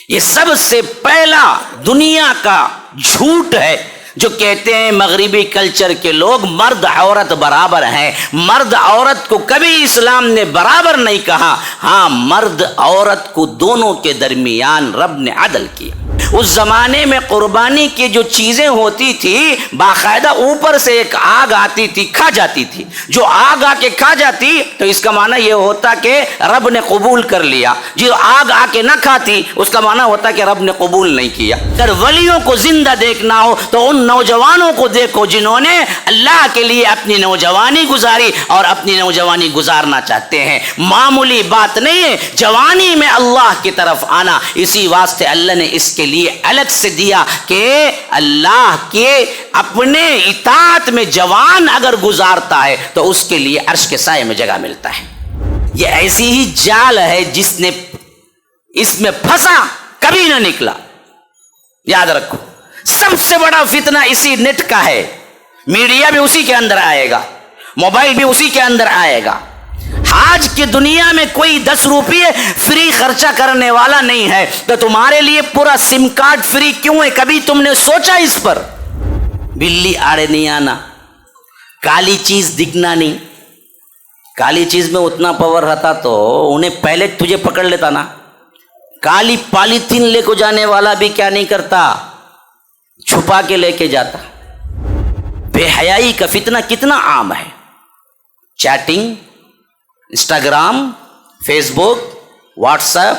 یہ سب سے پہلا دنیا کا جھوٹ ہے جو کہتے ہیں مغربی کلچر کے لوگ مرد عورت برابر ہیں۔ مرد عورت کو کبھی اسلام نے برابر نہیں کہا، ہاں مرد عورت کو دونوں کے درمیان رب نے عدل کیا۔ اس زمانے میں قربانی کی جو چیزیں ہوتی تھی باقاعدہ اوپر سے ایک آگ آتی تھی، کھا جاتی تھی۔ جو آگ آ کے کھا جاتی تو اس کا معنی یہ ہوتا کہ رب نے قبول کر لیا، جو آگ آ کے نہ کھاتی اس کا معنی ہوتا کہ رب نے قبول نہیں کیا۔ اگر ولیوں کو زندہ دیکھنا ہو تو ان نوجوانوں کو دیکھو جنہوں نے اللہ کے لیے اپنی نوجوانی گزاری اور اپنی نوجوانی گزارنا چاہتے ہیں۔ معمولی بات نہیں ہے جوانی میں اللہ کی طرف آنا، اسی واسطے اللہ نے اس کے لیے الگ سے دیا کہ اللہ کے اپنے اطاعت میں جوان اگر گزارتا ہے تو اس کے لیے عرش کے سائے میں جگہ ملتا ہے۔ یہ ایسی ہی جال ہے جس نے اس میں پھنسا کبھی نہ نکلا۔ یاد رکھو سب سے بڑا فتنہ اسی نیٹ کا ہے، میڈیا بھی اسی کے اندر آئے گا، موبائل بھی اسی کے اندر آئے گا۔ آج کی دنیا میں کوئی 10 روپے فری خرچہ کرنے والا نہیں ہے، تو تمہارے لیے پورا سم کارڈ فری کیوں ہے؟ کبھی تم نے سوچا اس پر؟ بلی آڑے نہیں آنا، کالی چیز دکھنا نہیں۔ کالی چیز میں اتنا پاور رہتا تو انہیں پہلے تجھے پکڑ لیتا نا۔ کالی پالیتھین لے کو جانے والا بھی کیا نہیں کرتا، چھپا کے لے کے جاتا۔ بے حیائی کا فتنہ کتنا عام ہے۔ چیٹنگ، انسٹاگرام، فیس بک، واٹس ایپ،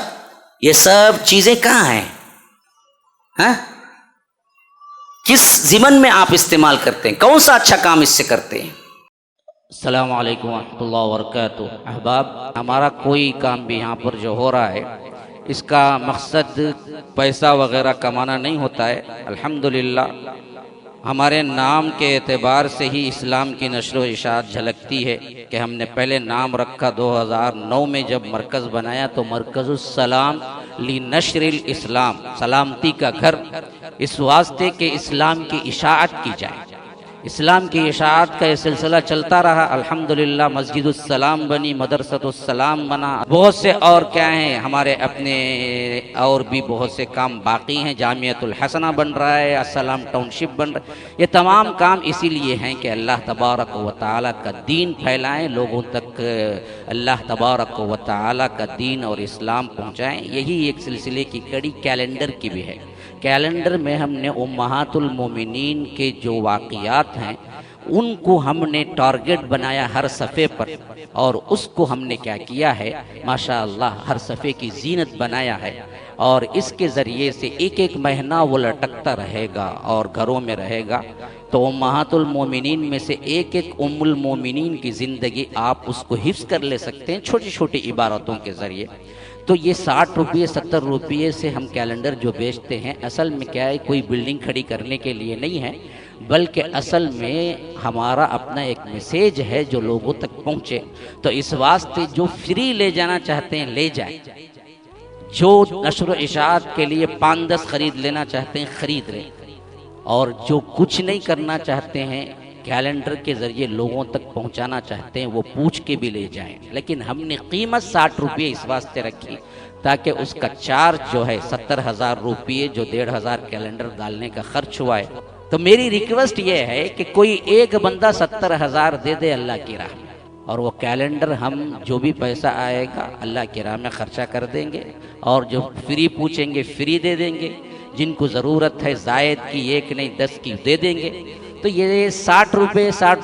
یہ سب چیزیں کہاں ہیں؟ ہاں کس ضمن میں آپ استعمال کرتے ہیں؟ کون سا اچھا کام اس سے کرتے ہیں؟ السلام علیکم ورحمۃ اللہ وبرکاتہ۔ احباب، ہمارا کوئی کام بھی یہاں پر جو ہو رہا ہے اس کا مقصد پیسہ وغیرہ کمانا نہیں ہوتا ہے۔ الحمدللہ ہمارے نام کے اعتبار سے ہی اسلام کی نشر و اشاعت جھلکتی ہے کہ ہم نے پہلے نام رکھا 2009 میں جب مرکز بنایا تو مرکز السلام لنشر الاسلام، سلامتی کا گھر، اس واسطے کہ اسلام کی اشاعت کی جائے۔ اسلام کی اشاعت کا یہ سلسلہ چلتا رہا۔ الحمدللہ مسجد السلام بنی، مدرسۃ السلام بنا، بہت سے اور کیا ہیں ہمارے اپنے اور بھی بہت سے کام باقی ہیں۔ جامعۃ الحسنہ بن رہا ہے، السلام ٹاؤن شپ بن رہا ہے۔ یہ تمام کام اسی لیے ہیں کہ اللہ تبارک و تعالیٰ کا دین پھیلائیں، لوگوں تک اللہ تبارک و تعالیٰ کا دین اور اسلام پہنچائیں۔ یہی ایک سلسلے کی کڑی کیلنڈر کی بھی ہے۔ کیلنڈر میں ہم نے امہات المومنین کے جو واقعات ہیں ان کو ہم نے ٹارگٹ بنایا ہر صفحے پر، اور اس کو ہم نے کیا کیا ہے ماشاءاللہ ہر صفحے کی زینت بنایا ہے، اور اس کے ذریعے سے ایک ایک مہینہ وہ لٹکتا رہے گا اور گھروں میں رہے گا۔ تو امہات المومنین میں سے ایک ایک ام المومنین کی زندگی آپ اس کو حفظ کر لے سکتے ہیں چھوٹی چھوٹی عبارتوں کے ذریعے۔ تو یہ 60 روپے 70 روپے سے ہم کیلنڈر جو بیچتے ہیں اصل میں کیا ہے، کوئی بلڈنگ کھڑی کرنے کے لیے نہیں ہے، بلکہ اصل میں ہمارا اپنا ایک میسیج ہے جو لوگوں تک پہنچے۔ تو اس واسطے جو فری لے جانا چاہتے ہیں لے جائیں، جو نشر و اشاعت کے لیے 5-10 خرید لینا چاہتے ہیں خرید لیں، اور جو کچھ نہیں کرنا چاہتے ہیں کیلنڈر کے ذریعے لوگوں تک پہنچانا چاہتے ہیں وہ پوچھ کے بھی لے جائیں۔ لیکن ہم نے قیمت 60 روپے اس واسطے رکھی تاکہ اس کا چارج جو ہے 70,000 روپے جو 1,500 کیلنڈر ڈالنے کا خرچ ہوا ہے۔ تو میری ریکویسٹ یہ ہے کہ کوئی ایک بندہ 70,000 دے دے اللہ کی راہ میں، اور وہ کیلنڈر ہم جو بھی پیسہ آئے گا اللہ کی راہ میں خرچہ کر دیں گے، اور جو فری پوچھیں گے فری دے دیں گے، جن کو ضرورت ہے زائد کی 1 نہیں 10 کی دے دیں گے۔ تو یہ 60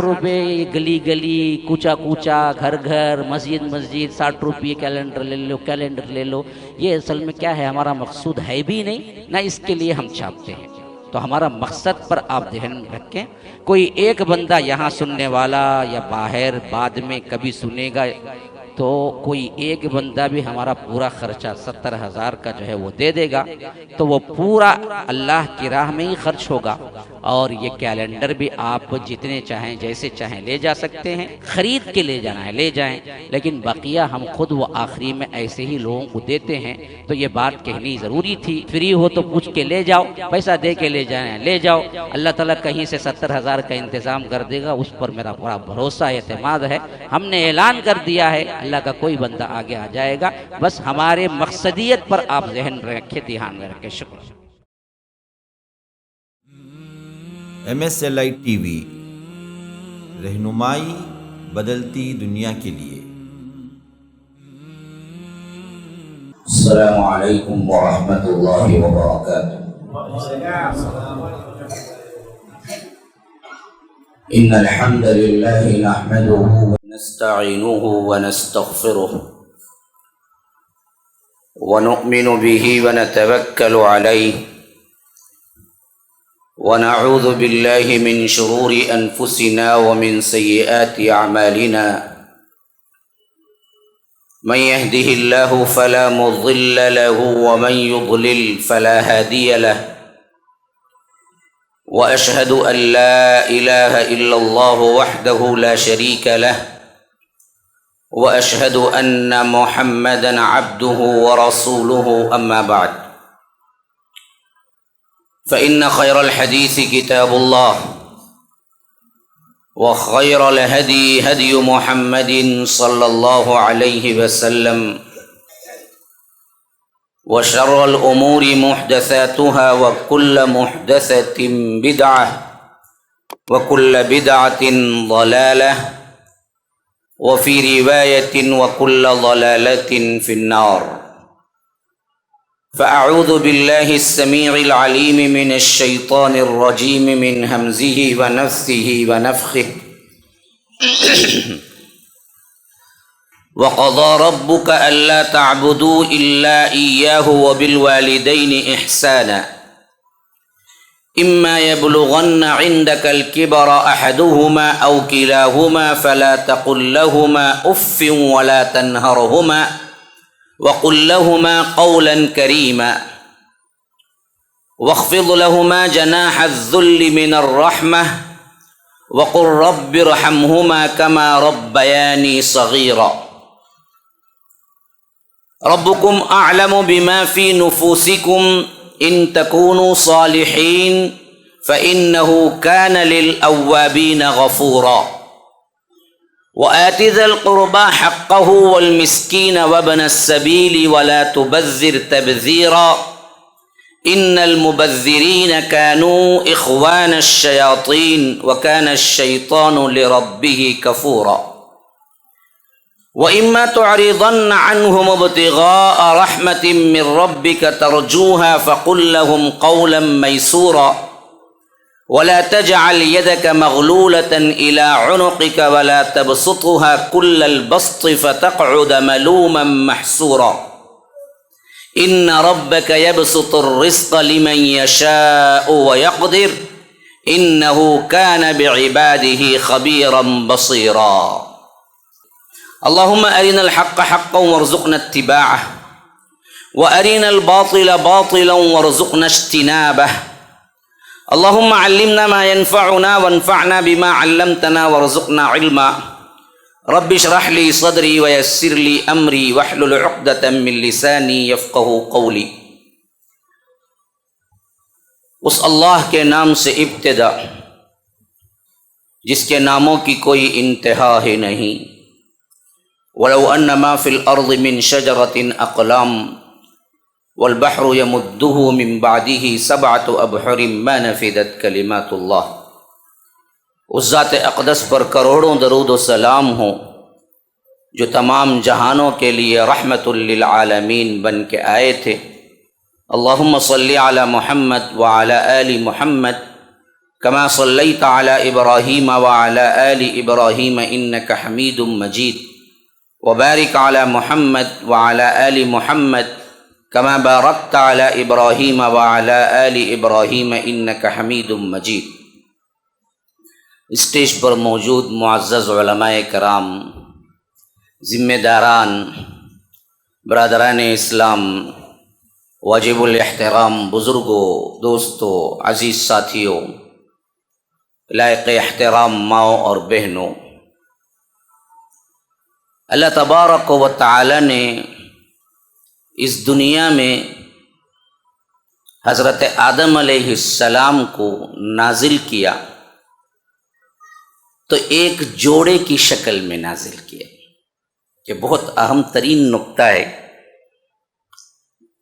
روپے گلی گلی کوچا کوچا گھر گھر مسجد مسجد 60 روپے کیلنڈر لے لو، یہ اصل میں کیا ہے ہمارا مقصود ہے بھی نہیں، نہ اس کے لیے ہم چھاپتے ہیں۔ تو ہمارا مقصد پر آپ ذہن میں رکھیں، کوئی ایک بندہ یہاں سننے والا یا باہر بعد میں کبھی سنے گا تو کوئی ایک بندہ بھی ہمارا پورا خرچہ 70,000 کا جو ہے وہ دے دے گا تو وہ پورا اللہ کی راہ میں ہی خرچ ہوگا، اور یہ کیلنڈر بھی آپ جتنے چاہیں جیسے چاہیں لے جا سکتے ہیں، خرید کے لے جانا ہے لے جائیں، لیکن بقیہ ہم خود وہ آخری میں ایسے ہی لوگوں کو دیتے ہیں۔ تو یہ بات کہنی ضروری تھی، فری ہو تو پوچھ کے لے جاؤ، پیسہ دے کے لے جائیں لے جاؤ، اللہ تعالیٰ کہیں سے 70,000 کا انتظام کر دے گا، اس پر میرا بڑا بھروسہ اعتماد ہے۔ ہم نے اعلان کر دیا ہے، اللہ کا کوئی بندہ آگے آ جائے گا. بس ہمارے مقصدیت پر آپ ذہن رکھیں، دھیان میں رکھیں. شکریہ. MSLI TV رہنمائی بدلتی دنیا کے لیے. السلام علیکم ورحمۃ اللہ وبرکاتہ. ان الحمد للہ نحمده ونستعینه ونستغفره ونؤمن به ونتوکل علیہ ونعوذ باللہ من شرور انفسنا ومن سیئات اعمالنا من يهده الله فلا مضل له ومن يضلل فلا هادي له وأشهد أن لا إله إلا الله وحده لا شريك له وأشهد أن محمدا عبده ورسوله أما بعد فإن خير الحديث كتاب الله وخير الهدي هدي محمد صلى الله عليه وسلم وشر الأمور محدثاتها وكل محدثة بدعة وكل بدعة ضلالة وفي رواية وكل ضلالة في النار. فأعوذ بالله السميع العليم من الشيطان الرجيم من همزه ونفثه ونفخه. وقضى ربك ألا تعبدوا إلا إياه وبالوالدين إحسانا إما يبلغن عندك الكبر أحدهما أو كلاهما فلا تقل لهما أف ولا تنهرهما وقل لهما قولا كريما واخفض لهما جناح الذل من الرحمة وقل رب ارحمهما كما ربياني صغيرا. ربكم أعلم بما في نفوسكم إن تكونوا صالحين فإنه كان للأوابين غفورا. وآت ذا القربى حقه والمسكين وابن السبيل ولا تبذر تبذيرا إن المبذرين كانوا إخوان الشياطين وكان الشيطان لربه كفورا. وإما تعرضن عنهم ابتغاء رحمة من ربك ترجوها فقل لهم قولا ميسورا ولا تجعل يدك مغلولة إلى عنقك ولا تبسطها كل البسط فتقعد ملوما محسورا. إن ربك يبسط الرزق لمن يشاء ويقدر إنه كان بعباده خبيرا بصيرا. اللهم أرنا الحق حقا وارزقنا اتباعه وأرنا الباطل باطلا وارزقنا اجتنابه. اللهم علمنا ما ينفعنا وانفعنا بما علمتنا وارزقنا علما. رب اشرح لي صدري ويسر لي أمري واحلل عقدة من لساني يفقهوا قولي. اس اللہ کے نام سے ابتدا جس کے ناموں کی کوئی انتہا ہی نہیں. وَلَوْ أَنَّ مَا فِي الْأَرْضِ مِنْ شَجَرَةٍ أَقْلَامٌ وَالْبَحْرُ يَمُدُّهُ مِنْ بَعْدِهِ سَبْعَةُ أَبْحُرٍ مَا نَفِدَتْ كَلِمَاتُ اللَّهِ. اس ذات اقدس پر کروڑوں درود و سلام ہوں جو تمام جہانوں کے لیے رحمت للعالمین بن کے آئے تھے. اللہم صلی علی محمد وعلی آل محمد کما صلیت علی ابراہیم وعلی آل ابراہیم انک حمید مجید وبارک علی محمد وعلی آل محمد کما بارکت علی ابراہیم وعلی آل ابراہیم انک حمید مجید. اسٹیج پر موجود معزز علماء کرام، ذمہ داران، برادران اسلام، واجب الاحترام بزرگوں، دوستوں، عزیز ساتھیوں، لائق احترام ماؤں اور بہنوں، اللہ تبارک و تعالی نے اس دنیا میں حضرت آدم علیہ السلام کو نازل کیا تو ایک جوڑے کی شکل میں نازل کیا یہ بہت اہم ترین نکتہ ہے،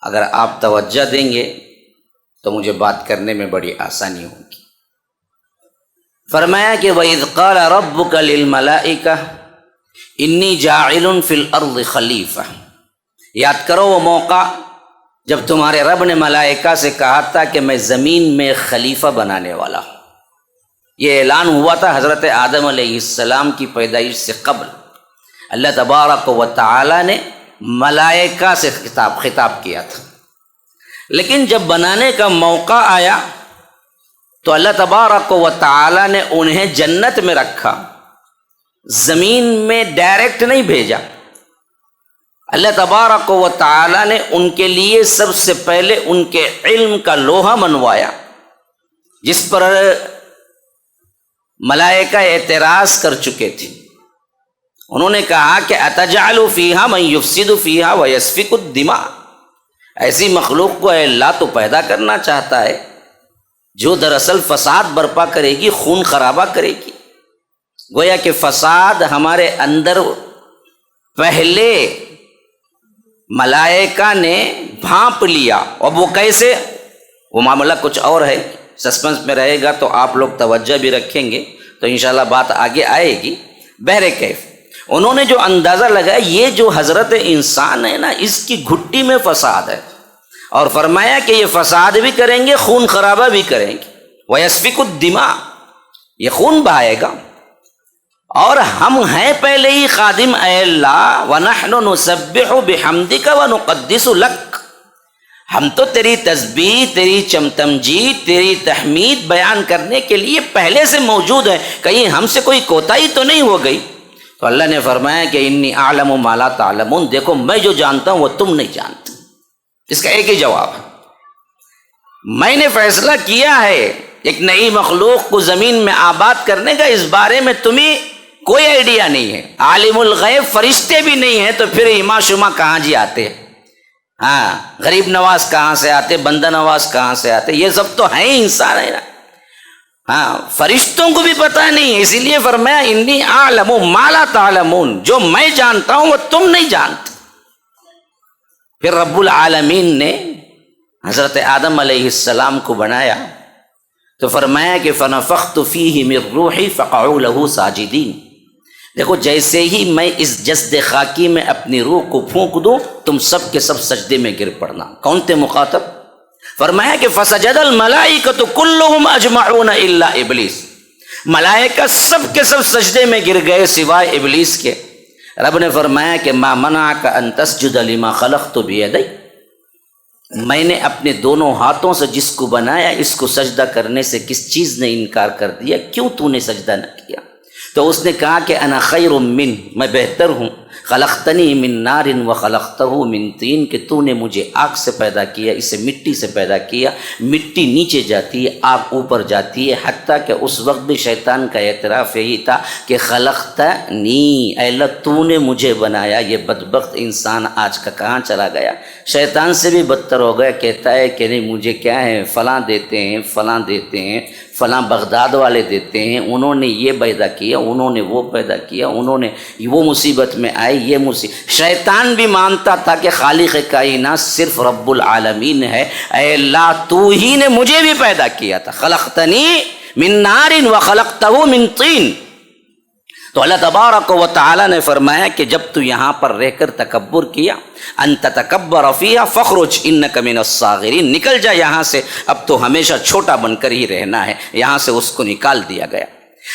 اگر آپ توجہ دیں گے تو مجھے بات کرنے میں بڑی آسانی ہوگی۔ فرمایا کہ وَإِذْ قَالَ رَبُّكَ لِلْمَلَائِكَةِ إِنِّي جَاعِلٌ فِي الْأَرْضِ خَلِيفَةً، یاد کرو وہ موقع جب تمہارے رب نے ملائکہ سے کہا تھا کہ میں زمین میں خلیفہ بنانے والا ہوں۔ یہ اعلان ہوا تھا حضرت آدم علیہ السلام کی پیدائش سے قبل۔ اللہ تبارک و تعالی نے ملائکہ سے خطاب کیا تھا، لیکن جب بنانے کا موقع آیا تو اللہ تبارک و تعالی نے انہیں جنت میں رکھا، زمین میں ڈائریکٹ نہیں بھیجا۔ اللہ تبارک و تعالی نے ان کے لیے سب سے پہلے ان کے علم کا لوہا منوایا، جس پر ملائکہ اعتراض کر چکے تھے۔ انہوں نے کہا کہ اتجعل فیہا من یفسد فیہا ویسفک الدماء، ایسی مخلوق کو اے اللہ تو پیدا کرنا چاہتا ہے جو دراصل فساد برپا کرے گی، خون خرابہ کرے گی۔ گویا کہ فساد ہمارے اندر پہلے ملائکہ نے بھانپ لیا، اور وہ کیسے، وہ معاملہ کچھ اور ہے، سسپنس میں رہے گا تو آپ لوگ توجہ بھی رکھیں گے تو انشاءاللہ بات آگے آئے گی۔ بہرکیف انہوں نے جو اندازہ لگایا یہ جو حضرت انسان ہے نا، اس کی گھٹی میں فساد ہے، اور فرمایا کہ یہ فساد بھی کریں گے، خون خرابہ بھی کریں گے، وَيَسْفِكُ الدِّمَاء، یہ خون بہائے گا، اور ہم ہیں پہلے ہی خادم اے اللہ، وَنَحْنُ نُسَبِّحُ بِحَمْدِكَ وَنُقَدِّسُ لَكَ، ہم تو تیری تسبیح، تیری تمجید، تیری تحمید بیان کرنے کے لیے پہلے سے موجود ہیں، کہیں ہم سے کوئی کوتاہی تو نہیں ہو گئی۔ تو اللہ نے فرمایا کہ انی اعلم ما لا تعلمون، دیکھو میں جو جانتا ہوں وہ تم نہیں جانتے۔ اس کا ایک ہی جواب ہے، میں نے فیصلہ کیا ہے ایک نئی مخلوق کو زمین میں آباد کرنے کا، اس بارے میں تمہیں کوئی آئیڈیا نہیں ہے۔ عالم الغیب فرشتے بھی نہیں ہیں تو پھر ایما شما کہاں جی آتے ہیں؟ ہاں، غریب نواز کہاں سے آتے، بندہ نواز کہاں سے آتے، یہ سب تو ہیں انسان ہے نا۔ ہاں، فرشتوں کو بھی پتہ نہیں ہے، اسی لیے فرمایا انی اعلم ما لا تعلمون، جو میں جانتا ہوں وہ تم نہیں جانتے۔ پھر رب العالمین نے حضرت آدم علیہ السلام کو بنایا تو فرمایا کہ فنفخت فیہ من روحی فقعوا لہ ساجدین، دیکھو جیسے ہی میں اس جسد خاکی میں اپنی روح کو پھونک دوں تم سب کے سب سجدے میں گر پڑنا۔ کون تھے مخاطب؟ فرمایا کہ فسجد الملائکۃ کلہم اجمعون الا ابلیس، ملائکہ سب کے سب سجدے میں گر گئے سوائے ابلیس کے۔ رب نے فرمایا کہ ما منعک ان تسجد لما خلقت بیدی، میں نے اپنے دونوں ہاتھوں سے جس کو بنایا اس کو سجدہ کرنے سے کس چیز نے انکار کر دیا، کیوں تو نے سجدہ نہ کیا؟ تو اس نے کہا کہ انا خیر من، میں بہتر ہوں، خلقتنی من نار وخلقتہ من طین، کہ تو نے مجھے آگ سے پیدا کیا، اسے مٹی سے پیدا کیا، مٹی نیچے جاتی ہے، آگ اوپر جاتی ہے، حتیٰ کہ اس وقت بھی شیطان کا اعتراف یہی تھا کہ خلقتنی، اے اللہ تو نے مجھے بنایا۔ یہ بدبخت انسان آج کا کہاں چلا گیا، شیطان سے بھی بدتر ہو گیا، کہتا ہے کہ نہیں مجھے کیا ہے، فلاں دیتے ہیں، فلاں دیتے ہیں، فلاں بغداد والے دیتے ہیں، انہوں نے یہ پیدا کیا، انہوں نے وہ پیدا کیا، انہوں نے وہ مصیبت میں آئے، یہ مصیبت۔ شیطان بھی مانتا تھا کہ خالق کائنات صرف رب العالمین ہے، اے اللہ تو ہی نے مجھے بھی پیدا کیا تھا، خلقتنی من نار وخلقتہ من طین۔ تو اللہ تبارک و تعالی نے فرمایا کہ جب تو یہاں پر رہ کر تکبر کیا، ان تتکبر فیہا فاخرج انک من الصاغرین، نکل جا یہاں سے، اب تو ہمیشہ چھوٹا بن کر ہی رہنا ہے۔ یہاں سے اس کو نکال دیا گیا۔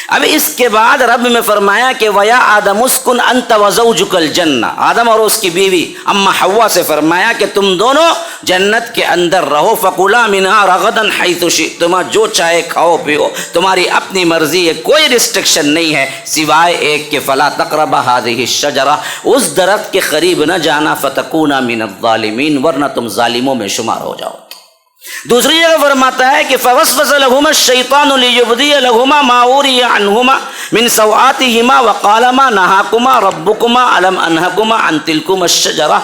اب اس کے بعد رب میں فرمایا کہ وَيَا آدَمُ اسْكُنْ أَنْتَ وَزَوْجُكَ الْجَنَّةَ، آدم اور اس کی بیوی اما حوا سے فرمایا کہ تم دونوں جنت کے اندر رہو، فَكُلَا مِنْهَا رَغَدًا حَيْثُ شِئْتُمَا، جو چاہے کھاؤ پیو، تمہاری اپنی مرضی ہے، کوئی ریسٹرکشن نہیں ہے سوائے ایک کہ فَلَا تَقْرَبَ هَذِهِ الشَّجَرَةَ، اس درخت کے قریب نہ جانا، فَتَكُونَ مِنَ الظَّالِمِينَ، ورنہ تم ظالموں میں شمار ہو جاؤ۔ دوسری جگہ فرماتا ہے کہ فَوَسْوَسَ لَهُمَا الشَّيْطَانُ لِيُبْدِيَ لَهُمَا مَا وُرِيَ عَنْهُمَا مِنْ سَوْآتِهِمَا وَقَالَ مَا نَهَاكُمَا رَبُّكُمَا أَلَمْ أَنْهَكُمَا عَنْ تِلْكُمَا الشَّجَرَةِ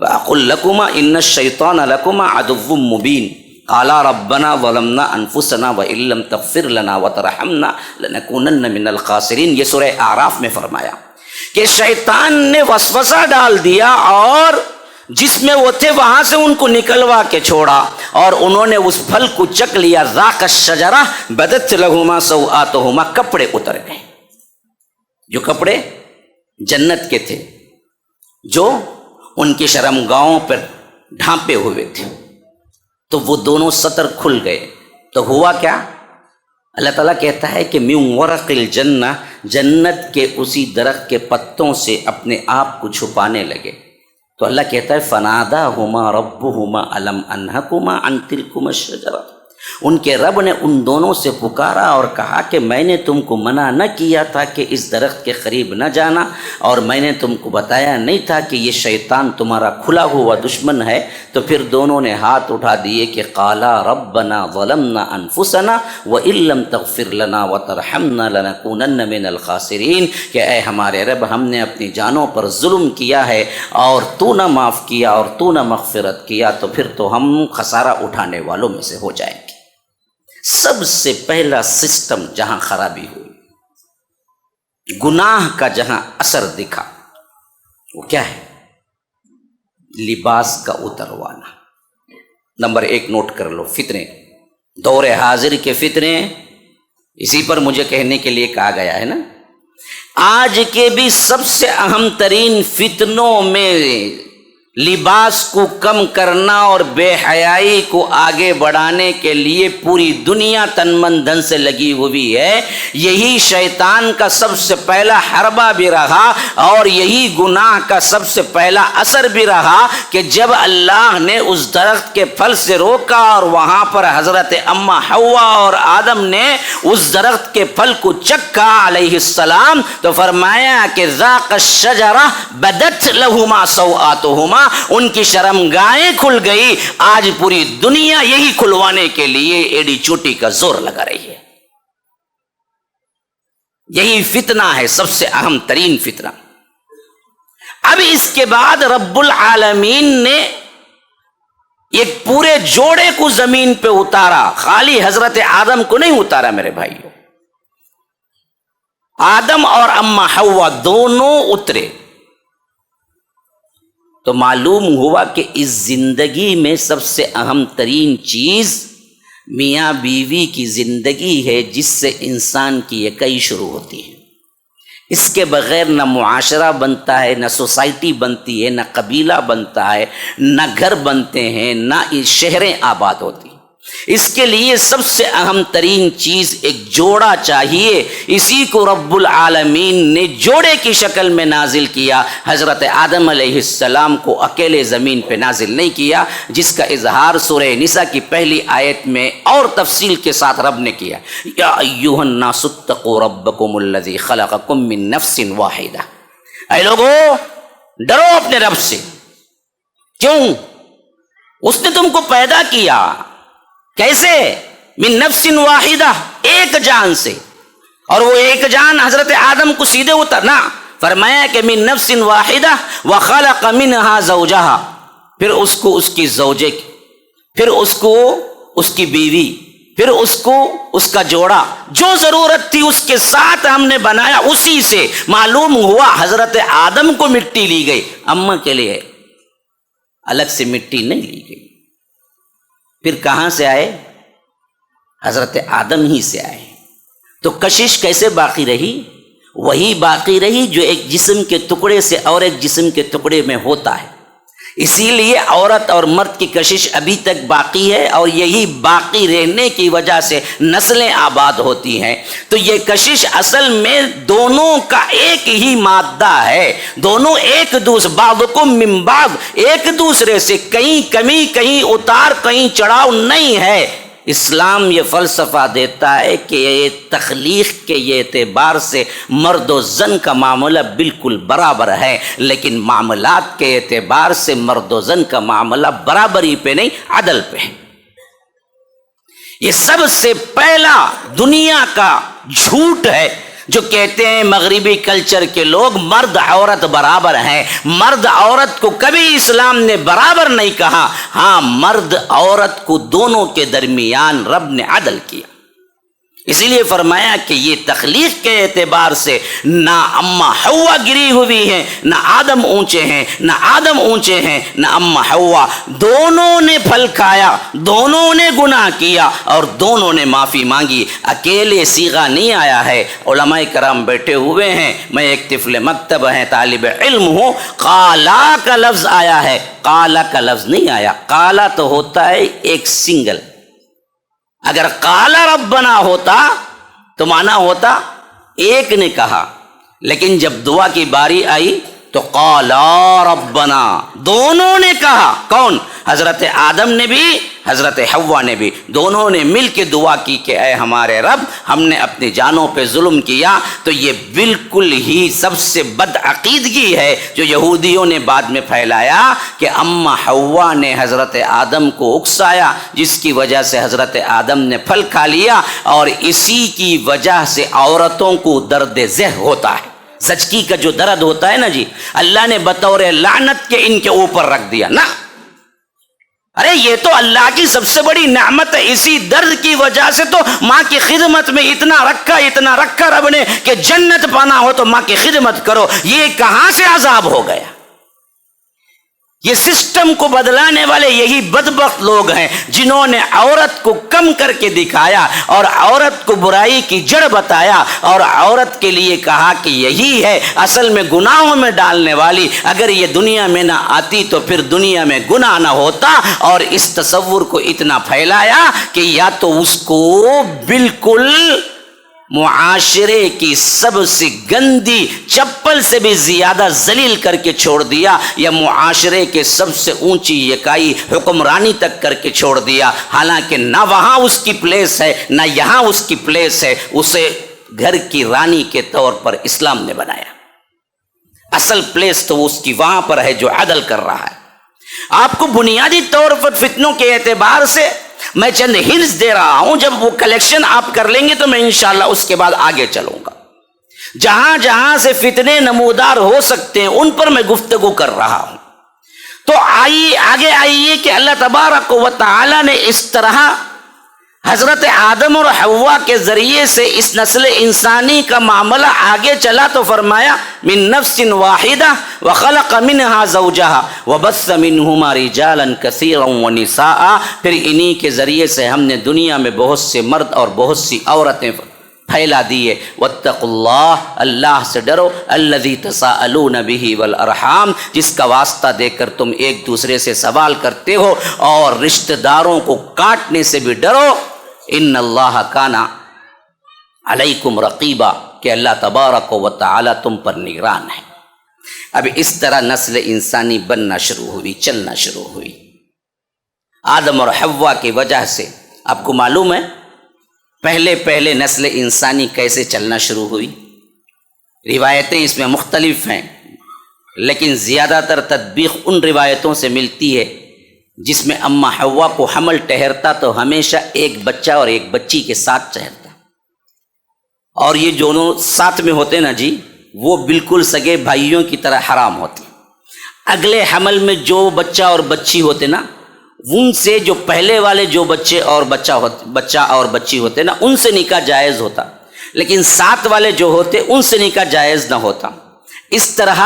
وَأَقُلْ لَكُمَا إِنَّ الشَّيْطَانَ لَكُمَا عَدُوٌّ مُّبِينٌ قَالَا رَبَّنَا ظَلَمْنَا أَنفُسَنَا وَإِن لَّمْ تَغْفِرْ لَنَا وَتَرْحَمْنَا لَنَكُونَنَّ مِنَ الْخَاسِرِينَ، یہ سورہ اعراف میں فرمایا کہ شیطان نے وسوسہ ڈال دیا اور جس میں وہ تھے وہاں سے ان کو نکلوا کے چھوڑا اور انہوں نے اس پھل کو چک لیا. ذاق الشجرہ بدت لہما سوآتہما، کپڑے اتر گئے. جو کپڑے جنت کے تھے، جو ان کی شرمگاہوں پر ڈھانپے ہوئے تھے، تو وہ دونوں سطر کھل گئے. تو ہوا کیا؟ اللہ تعالیٰ کہتا ہے کہ من ورق الجنہ، جنت کے اسی درخت کے پتوں سے اپنے آپ کو چھپانے لگے. تو اللہ کہتا ہے فناداہما ربہما الم انہکما عن تلکما الشجرہ، ان کے رب نے ان دونوں سے پکارا اور کہا کہ میں نے تم کو منع نہ کیا تھا کہ اس درخت کے قریب نہ جانا، اور میں نے تم کو بتایا نہیں تھا کہ یہ شیطان تمہارا کھلا ہوا دشمن ہے؟ تو پھر دونوں نے ہاتھ اٹھا دیے کہ قالا ربنا ظلمنا انفسنا وان لم تغفر لنا وترحمنا لنکونن من الخاسرین، کہ اے ہمارے رب، ہم نے اپنی جانوں پر ظلم کیا ہے اور تو نہ معاف کیا اور تو نہ مغفرت کیا تو پھر تو ہم خسارہ اٹھانے والوں میں سے ہو جائیں گے. سب سے پہلا سسٹم جہاں خرابی ہوئی، گناہ کا جہاں اثر دکھا، وہ کیا ہے؟ لباس کا اتروانا. نمبر 1 نوٹ کر لو، فتنے. دور حاضر کے فتنے، اسی پر مجھے کہنے کے لیے کہا گیا ہے نا. آج کے بھی سب سے اہم ترین فتنوں میں لباس کو کم کرنا اور بے حیائی کو آگے بڑھانے کے لیے پوری دنیا تن من دھن سے لگی ہوئی ہے. یہی شیطان کا سب سے پہلا حربہ بھی رہا اور یہی گناہ کا سب سے پہلا اثر بھی رہا کہ جب اللہ نے اس درخت کے پھل سے روکا اور وہاں پر حضرت اما حوا اور آدم نے اس درخت کے پھل کو چکھا علیہ السلام، تو فرمایا کہ ذاق الشجرہ بدت لہما سوآتہما، ان کی شرمگاہیں کھل گئی. آج پوری دنیا یہی کھلوانے کے لیے ایڈی چوٹی کا زور لگا رہی ہے. یہی فتنہ ہے سب سے اہم ترین فتنہ. اب اس کے بعد رب العالمین نے ایک پورے جوڑے کو زمین پہ اتارا، خالی حضرت آدم کو نہیں اتارا میرے بھائیوں. آدم اور اما حوا دونوں اترے. تو معلوم ہوا کہ اس زندگی میں سب سے اہم ترین چیز میاں بیوی کی زندگی ہے، جس سے انسان کی یکائی شروع ہوتی ہے. اس کے بغیر نہ معاشرہ بنتا ہے، نہ سوسائٹی بنتی ہے، نہ قبیلہ بنتا ہے، نہ گھر بنتے ہیں، نہ شہریں آباد ہوتی. اس کے لیے سب سے اہم ترین چیز ایک جوڑا چاہیے. اسی کو رب العالمین نے جوڑے کی شکل میں نازل کیا. حضرت آدم علیہ السلام کو اکیلے زمین پہ نازل نہیں کیا، جس کا اظہار سورہ نساء کی پہلی آیت میں اور تفصیل کے ساتھ رب نے کیا. یا ایھا الناس اتقوا ربکم الذی خلقکم من نفس واحدہ، اے لوگو ڈرو اپنے رب سے. کیوں؟ اس نے تم کو پیدا کیا. کیسے؟ من نفس واحدہ، ایک جان سے. اور وہ ایک جان حضرت آدم کو سیدھے اترنا فرمایا کہ من نفس واحدہ وخلق منها زوجہا، پھر اس کو اس کی زوجے کی، پھر اس کو اس کی بیوی، پھر اس کو اس کا جوڑا، جو ضرورت تھی اس کے ساتھ ہم نے بنایا. اسی سے معلوم ہوا حضرت آدم کو مٹی لی گئی، اماں کے لیے الگ سے مٹی نہیں لی گئی. پھر کہاں سے آئے؟ حضرت آدم ہی سے آئے. تو کشش کیسے باقی رہی؟ وہی باقی رہی جو ایک جسم کے ٹکڑے سے اور ایک جسم کے ٹکڑے میں ہوتا ہے. اسی لیے عورت اور مرد کی کشش ابھی تک باقی ہے اور یہی باقی رہنے کی وجہ سے نسلیں آباد ہوتی ہیں. تو یہ کشش اصل میں دونوں کا ایک ہی مادہ ہے. دونوں ایک دوسرے بعضکم من بعض، ایک دوسرے سے کہیں کمی کہیں اتار کہیں چڑھاؤ نہیں ہے. اسلام یہ فلسفہ دیتا ہے کہ یہ تخلیق کے یہ اعتبار سے مرد و زن کا معاملہ بالکل برابر ہے، لیکن معاملات کے اعتبار سے مرد و زن کا معاملہ برابری پہ نہیں، عدل پہ ہے. یہ سب سے پہلا دنیا کا جھوٹ ہے جو کہتے ہیں مغربی کلچر کے لوگ مرد عورت برابر ہیں. مرد عورت کو کبھی اسلام نے برابر نہیں کہا. ہاں، مرد عورت کو دونوں کے درمیان رب نے عدل کیا. اسی لیے فرمایا کہ یہ تخلیق کے اعتبار سے نہ اما حوا گری ہوئی ہیں، نہ آدم اونچے ہیں، نہ آدم اونچے ہیں، نہ اما حوا، دونوں نے پھل کھایا، دونوں نے گناہ کیا اور دونوں نے معافی مانگی، اکیلے صیغہ نہیں آیا ہے۔ علماء کرام بیٹھے ہوئے ہیں، میں ایک طفل مکتب ہے، طالب علم ہوں، قالا کا لفظ آیا ہے، قالا کا لفظ نہیں آیا۔ قالا تو ہوتا ہے ایک سنگل، اگر قالا ربنا ہوتا تو معنی ہوتا ایک نے کہا، لیکن جب دعا کی باری آئی تو قالا ربنا، دونوں نے کہا۔ کون؟ حضرت آدم نے بھی، حضرت حوا نے بھی، دونوں نے مل کے دعا کی کہ اے ہمارے رب، ہم نے اپنی جانوں پہ ظلم کیا۔ تو یہ بالکل ہی سب سے بد عقیدگی ہے جو یہودیوں نے بعد میں پھیلایا کہ اما حوا نے حضرت آدم کو اکسایا، جس کی وجہ سے حضرت آدم نے پھل کھا لیا، اور اسی کی وجہ سے عورتوں کو درد ذہ ہوتا ہے۔ زچگی کا جو درد ہوتا ہے نا جی، اللہ نے بطور لعنت کے ان کے اوپر رکھ دیا نا۔ ارے یہ تو اللہ کی سب سے بڑی نعمت ہے، اسی درد کی وجہ سے تو ماں کی خدمت میں اتنا رکھا رب نے کہ جنت پانا ہو تو ماں کی خدمت کرو۔ یہ کہاں سے عذاب ہو گیا؟ یہ سسٹم کو بدلانے والے یہی بدبخت لوگ ہیں جنہوں نے عورت کو کم کر کے دکھایا اور عورت کو برائی کی جڑ بتایا، اور عورت کے لیے کہا کہ یہی ہے اصل میں گناہوں میں ڈالنے والی، اگر یہ دنیا میں نہ آتی تو پھر دنیا میں گناہ نہ ہوتا۔ اور اس تصور کو اتنا پھیلایا کہ یا تو اس کو بالکل معاشرے کی سب سے گندی چپل سے بھی زیادہ ذلیل کر کے چھوڑ دیا، یا معاشرے کے سب سے اونچی یکائی حکمرانی تک کر کے چھوڑ دیا، حالانکہ نہ وہاں اس کی پلیس ہے نہ یہاں اس کی پلیس ہے۔ اسے گھر کی رانی کے طور پر اسلام نے بنایا، اصل پلیس تو اس کی وہاں پر ہے جو عدل کر رہا ہے۔ آپ کو بنیادی طور پر فتنوں کے اعتبار سے میں چند ہنٹس دے رہا ہوں، جب وہ کلیکشن آپ کر لیں گے تو میں انشاءاللہ اس کے بعد آگے چلوں گا۔ جہاں جہاں سے فتنے نمودار ہو سکتے ہیں ان پر میں گفتگو کر رہا ہوں۔ تو آگے آئیے کہ اللہ تبارک و تعالی نے اس طرح حضرت آدم اور حوا کے ذریعے سے اس نسل انسانی کا معاملہ آگے چلا تو فرمایا من نفس واحدہ وخلق منها زوجها وبث منهما رجالا كثيرا ونساء۔ پھر انہی کے ذریعے سے ہم نے دنیا میں بہت سے مرد اور بہت سی عورتیں پھیلا دیے۔ واتقوا اللہ، اللہ سے ڈرو، الذی تساءلون به والارحام، جس کا واسطہ دے کر تم ایک دوسرے سے سوال کرتے ہو، اور رشتہ داروں کو کاٹنے سے بھی ڈرو۔ ان اللہ کان علیکم رقیبا، کہ اللہ تبارک و تعالی تم پر نگران ہے۔ اب اس طرح نسل انسانی بننا شروع ہوئی، چلنا شروع ہوئی۔ آدم اور حوا کی وجہ سے آپ کو معلوم ہے پہلے نسل انسانی کیسے چلنا شروع ہوئی۔ روایتیں اس میں مختلف ہیں، لیکن زیادہ تر تطبیق ان روایتوں سے ملتی ہے جس میں اما حوا کو حمل ٹھہرتا تو ہمیشہ ایک بچہ اور ایک بچی کے ساتھ ٹھہرتا، اور یہ دونوں ساتھ میں ہوتے نا جی، وہ بالکل سگے بھائیوں کی طرح حرام ہوتے۔ اگلے حمل میں جو بچہ اور بچی ہوتے نا، ان سے جو پہلے والے جو بچے اور بچہ اور بچی ہوتے نا، ان سے نکاح جائز ہوتا، لیکن ساتھ والے جو ہوتے ان سے نکاح جائز نہ ہوتا۔ اس طرح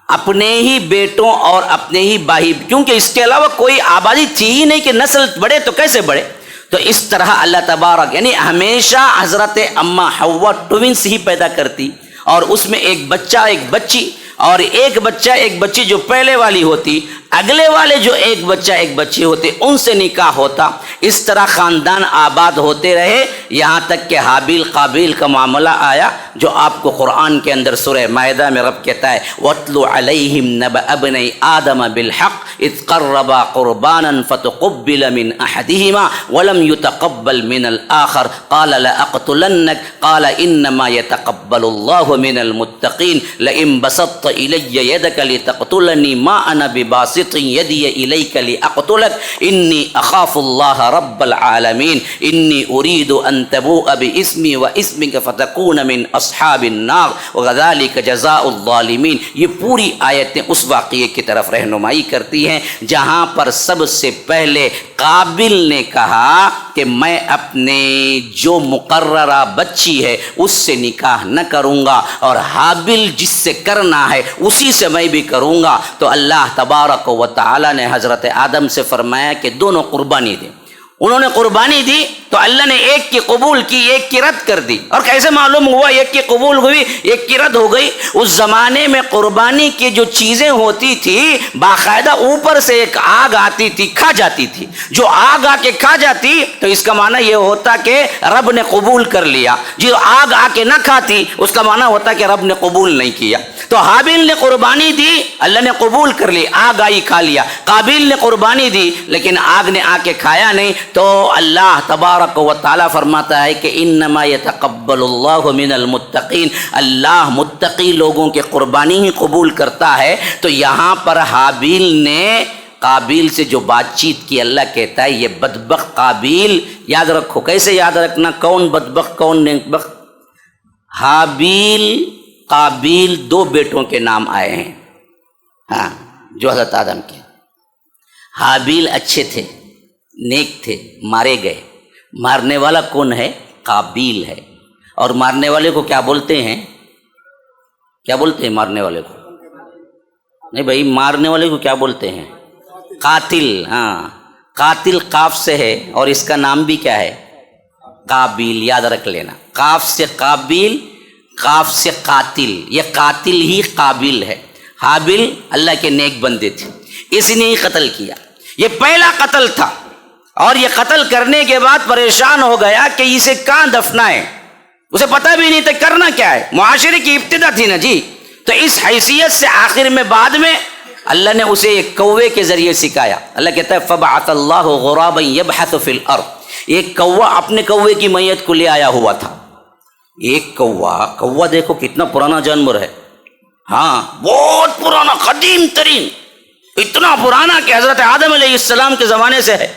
اپنے ہی بیٹوں اور اپنے ہی بھائی، کیونکہ اس کے علاوہ کوئی آبادی تھی ہی نہیں کہ نسل بڑھے تو کیسے بڑھے، تو اس طرح اللہ تبارک یعنی ہمیشہ حضرت اما حوا ٹوینس ہی پیدا کرتی، اور اس میں ایک بچہ ایک بچی، اور ایک بچہ ایک بچی جو پہلے والی ہوتی، اگلے والے جو ایک بچہ ایک بچی ہوتے ان سے نکاح ہوتا۔ اس طرح خاندان آباد ہوتے رہے، یہاں تک کہ حابیل قابیل کا معاملہ آیا، جو آپ کو قرآن کے اندر سورہ مائدہ میں رب کہتا ہے وَاتْلُ عَلَيْهِمْ نَبَأَ ابْنَيْ آدَمَ بِالْحَقِّ إِذْ قَرَّبَا قُرْبَانًا فَتُقُبِّلَ مِنْ أَحَدِهِمَا وَلَمْ يُتَقَبَّلْ مِنَ الْآخَرِ قَالَ لَأَقْتُلَنَّكَ قَالَ إِنَّمَا يَتَقَبَّلُ اللَّهُ مِنَ الْمُتَّقِينَ لَئِن بَسَطْتَ إِلَيَّ يَدَكَ لِتَقْتُلَنِي مَا أَنَا بِبَاسِطٍ باسط یدی الیک لاقتلک انی اخاف اللہ رب العالمین انی ارید ان تبوء باسمی واسمک فتکون من اصحاب النار وذلک جزاء الظالمین۔ یہ پوری آیتیں اس واقعے کی طرف رہنمائی کرتی ہیں جہاں پر سب سے پہلے قابل نے کہا کہ میں اپنے جو مقررہ بچی ہے اس سے نکاح نہ کروں گا، اور حابل جس سے کرنا ہے اسی سے میں بھی کروں گا۔ تو اللہ تبارک و تعالی نے حضرت آدم سے فرمایا کہ دونوں قربانی دیں۔ انہوں نے قربانی دی تو اللہ نے ایک کی قبول کی، ایک کی رد کر دی۔ اور کیسے معلوم ہوا ایک کی قبول ہوئی ایک کی رد ہو گئی؟ اس زمانے میں قربانی کی جو چیزیں ہوتی تھی باقاعدہ اوپر سے ایک آگ آتی تھی، کھا جاتی تھی۔ جو آگ آ کے کھا جاتی تو اس کا معنی یہ ہوتا کہ رب نے قبول کر لیا، جو آگ آ کے نہ کھاتی اس کا معنی ہوتا کہ رب نے قبول نہیں کیا۔ تو حابیل نے قربانی دی، اللہ نے قبول کر لی، آگ آئی کھا لیا۔ قابیل نے قربانی دی لیکن آگ نے آ کے کھایا نہیں، تو اللہ تبارک و تعالی فرماتا ہے کہ انما یتقبل اللہ من المتقین، اللہ متقی لوگوں کے قربانی ہی قبول کرتا ہے۔ تو یہاں پر حابیل نے قابیل سے جو بات چیت کی، اللہ کہتا ہے یہ بدبخت قابیل، یاد رکھو، کیسے یاد رکھنا کون بدبخت کون نیکبخت؟ حابیل قابیل دو بیٹوں کے نام آئے ہیں، ہاں، جو حضرت آدم کے۔ حابیل اچھے تھے، نیک تھے، مارے گئے۔ مارنے والا کون ہے؟ قابیل ہے۔ اور مارنے والے کو کیا بولتے ہیں؟ کیا بولتے ہیں مارنے والے کو؟ نہیں بھائی، مارنے والے کو کیا بولتے ہیں؟ قاتل۔ ہاں، قاتل قاف سے ہے اور اس کا نام بھی کیا ہے؟ قابیل، یاد رکھ لینا، قاف سے قابیل، قاف سے قاتل، یہ قاتل ہی قابیل ہے۔ حابیل اللہ کے نیک بندے تھے، اس نے ہی قتل کیا، یہ پہلا قتل تھا۔ اور یہ قتل کرنے کے بعد پریشان ہو گیا کہ اسے کہاں دفنائیں، اسے پتہ بھی نہیں تھا کرنا کیا ہے، معاشرے کی ابتدا تھی نا جی۔ تو اس حیثیت سے آخر میں بعد میں اللہ نے اسے ایک کوے کے ذریعے سکھایا۔ اللہ کہتا ہے فبعث اللہ غرابا یبحث فی الارض، ایک کوا اپنے کوے کی میت کو لے آیا ہوا تھا۔ ایک کوا دیکھو کتنا پرانا جانور ہے، ہاں بہت پرانا، قدیم ترین، اتنا پرانا کہ حضرت آدم علیہ السلام کے زمانے سے ہے،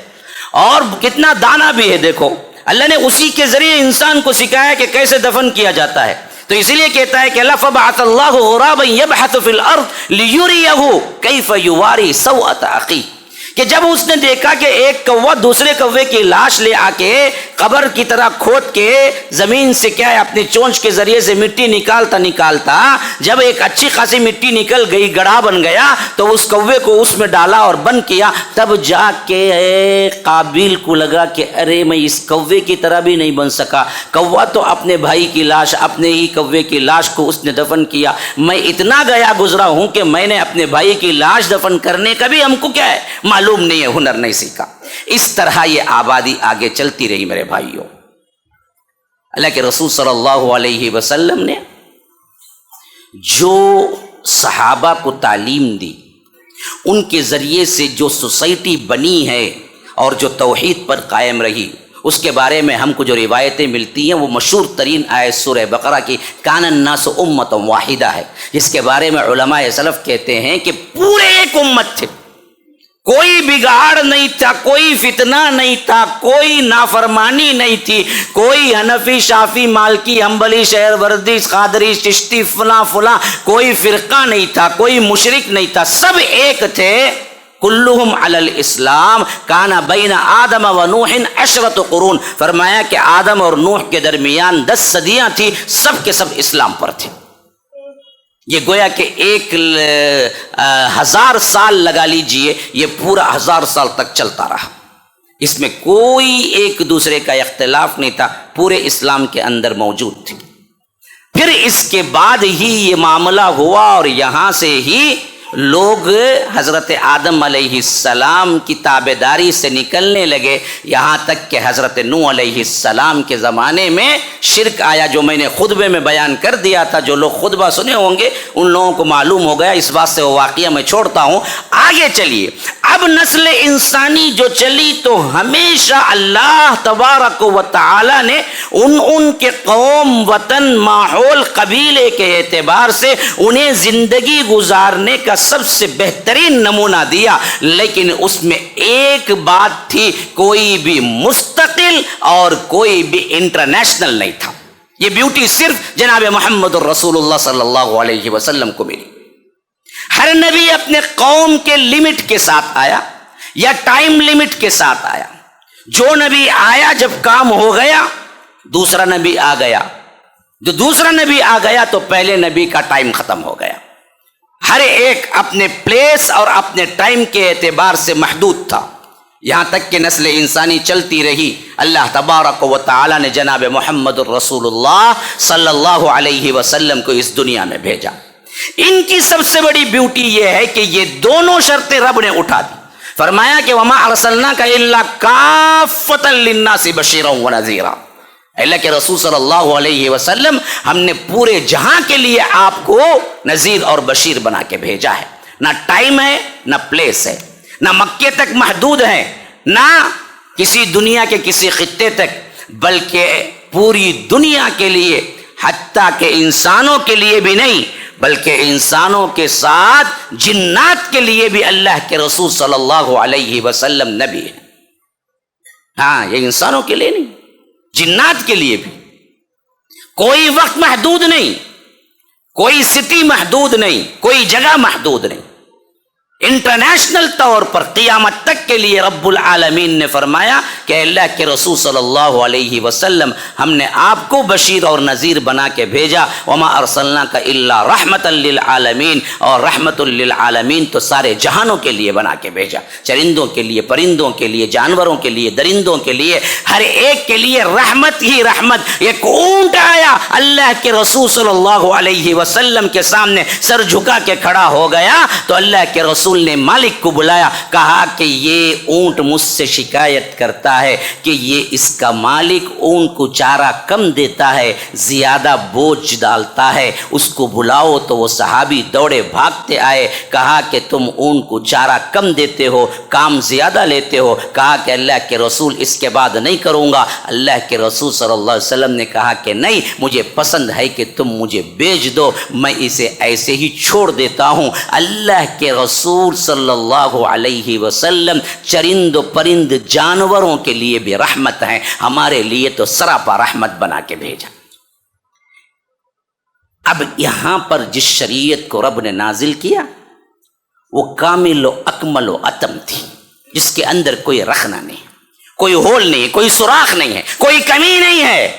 اور کتنا دانا بھی ہے۔ دیکھو اللہ نے اسی کے ذریعے انسان کو سکھایا کہ کیسے دفن کیا جاتا ہے۔ تو اسی لیے کہتا ہے کہ اللہ فبعث اللہ غرابا یبحث فی الارض لیریہ کیف یواری سوءۃ اخیہ، کہ جب اس نے دیکھا کہ ایک کوا دوسرے کوے کی لاش لے آ کے قبر کی طرح کھود کے زمین سے کیا ہے اپنی چونچ کے ذریعے سے مٹی نکالتا جب ایک اچھی خاصی مٹی نکل گئی، گڑھا بن گیا، تو اس کوے کو اس میں ڈالا اور بند کیا۔ تب جا کے قابیل کو لگا کہ ارے میں اس کوے کی طرح بھی نہیں بن سکا، کوا تو اپنے بھائی کی لاش، اپنے ہی کوے کی لاش کو اس نے دفن کیا، میں اتنا گیا گزرا ہوں کہ میں نے اپنے بھائی کی لاش دفن کرنے کا بھی ہم کو کیا ہے معلوم نہیں ہے، ہنر نہیں سیکھا۔ اس طرح یہ آبادی آگے چلتی رہی میرے بھائیوں۔ اللہ کے رسول صلی اللہ علیہ وسلم نے جو صحابہ کو تعلیم دی، ان کے ذریعے سے جو سوسائٹی بنی ہے اور جو توحید پر قائم رہی، اس کے بارے میں ہم کو جو روایتیں ملتی ہیں وہ مشہور ترین آیت سورہ بقرہ کی کان الناس امۃ واحدہ ہے، جس کے بارے میں علماء سلف کہتے ہیں کہ پورے ایک امت تھے، کوئی بگاڑ نہیں تھا، کوئی فتنہ نہیں تھا، کوئی نافرمانی نہیں تھی، کوئی حنفی، شافی، مالکی، حنبلی، شہر وردی، قادری، چشتی، فلاں کوئی فرقہ نہیں تھا، کوئی مشرک نہیں تھا، سب ایک تھے۔ کلہم علی الاسلام کان بین آدم و نوح 10 قرون، فرمایا کہ آدم اور نوح کے درمیان 10 صدیاں تھی، سب کے سب اسلام پر تھے۔ یہ گویا کہ 1000 سال لگا لیجئے، یہ پورا 1000 سال تک چلتا رہا، اس میں کوئی ایک دوسرے کا اختلاف نہیں تھا، پورے اسلام کے اندر موجود تھی۔ پھر اس کے بعد ہی یہ معاملہ ہوا اور یہاں سے ہی لوگ حضرت آدم علیہ السلام کی تابعداری سے نکلنے لگے، یہاں تک کہ حضرت نوح علیہ السلام کے زمانے میں شرک آیا، جو میں نے خطبے میں بیان کر دیا تھا۔ جو لوگ خطبہ سنے ہوں گے ان لوگوں کو معلوم ہو گیا، اس بات سے وہ واقعہ میں چھوڑتا ہوں۔ آگے چلیے، اب نسل انسانی جو چلی تو ہمیشہ اللہ تبارک و تعالی نے ان کے قوم، وطن، ماحول، قبیلے کے اعتبار سے انہیں زندگی گزارنے کا سب سے بہترین نمونہ دیا، لیکن اس میں ایک بات تھی، کوئی بھی مستقل اور کوئی بھی انٹرنیشنل نہیں تھا۔ یہ بیوٹی صرف جناب محمد الرسول اللہ صلی اللہ علیہ وسلم کو ملی۔ ہر نبی اپنے قوم کے لمٹ کے ساتھ آیا یا ٹائم لمٹ کے ساتھ آیا۔ جو نبی آیا جب کام ہو گیا دوسرا نبی آ گیا، جو دوسرا نبی آ گیا تو پہلے نبی کا ٹائم ختم ہو گیا۔ ہر ایک اپنے پلیس اور اپنے ٹائم کے اعتبار سے محدود تھا، یہاں تک کہ نسل انسانی چلتی رہی۔ اللہ تبارک و تعالی نے جناب محمد الرسول اللہ صلی اللہ علیہ وسلم کو اس دنیا میں بھیجا۔ ان کی سب سے بڑی بیوٹی یہ ہے کہ یہ دونوں شرطیں رب نے اٹھا دی۔ فرمایا کہ وما ارسلناک الا کافۃ للناس بشیرا ونذیرا، اللہ کے رسول صلی اللہ علیہ وسلم ہم نے پورے جہاں کے لیے آپ کو نذیر اور بشیر بنا کے بھیجا ہے۔ نہ ٹائم ہے نہ پلیس ہے، نہ مکے تک محدود ہے نہ کسی دنیا کے کسی خطے تک، بلکہ پوری دنیا کے لیے، حتیٰ کہ انسانوں کے لیے بھی نہیں بلکہ انسانوں کے ساتھ جنات کے لیے بھی اللہ کے رسول صلی اللہ علیہ وسلم نبی ہے۔ ہاں، یہ انسانوں کے لیے نہیں، جنات کے لیے بھی۔ کوئی وقت محدود نہیں، کوئی سٹی محدود نہیں، کوئی جگہ محدود نہیں، انٹرنیشنل طور پر قیامت تک کے لیے رب العالمین نے فرمایا کہ اللہ کے رسول صلی اللہ علیہ وسلم ہم نے آپ کو بشیر اور نذیر بنا کے بھیجا۔ وما ارسلناک الا رحمتا للعالمین، اور رحمت للعالمین تو سارے جہانوں کے لیے بنا کے بھیجا، چرندوں کے لیے، پرندوں کے لیے، جانوروں کے لیے، درندوں کے لیے، ہر ایک کے لیے رحمت ہی رحمت۔ ایک اونٹ آیا اللہ کے رسول صلی اللہ علیہ وسلم کے سامنے سر جھکا کے کھڑا ہو گیا تو اللہ کے رسول نے مالک کو بلایا، کہا کہ یہ اونٹ مجھ سے شکایت کرتا ہے کہ یہ اس کا مالک اونٹ کو چارہ کم دیتا ہے، زیادہ بوجھ ڈالتا ہے، اس کو بلاؤ۔ تو وہ صحابی دوڑے بھاگتے آئے، کہا کہ تم اونٹ کو چارہ کم دیتے ہو، کام زیادہ لیتے ہو۔ کہا کہ اللہ کے رسول اس کے بعد نہیں کروں گا۔ اللہ کے رسول صلی اللہ علیہ وسلم نے کہا کہ نہیں، مجھے پسند ہے کہ تم مجھے بیچ دو، میں اسے ایسے ہی چھوڑ دیتا ہوں۔ اللہ کے رسول صلی اللہ علیہ وسلم چرند و پرند جانوروں کے لیے بھی رحمت ہیں، ہمارے لیے تو سراپا رحمت بنا کے بھیجا۔ اب یہاں پر جس شریعت کو رب نے نازل کیا وہ کامل و اکمل و اتم تھی، جس کے اندر کوئی رخنہ نہیں، کوئی ہول نہیں، کوئی سوراخ نہیں ہے، کوئی کمی نہیں ہے۔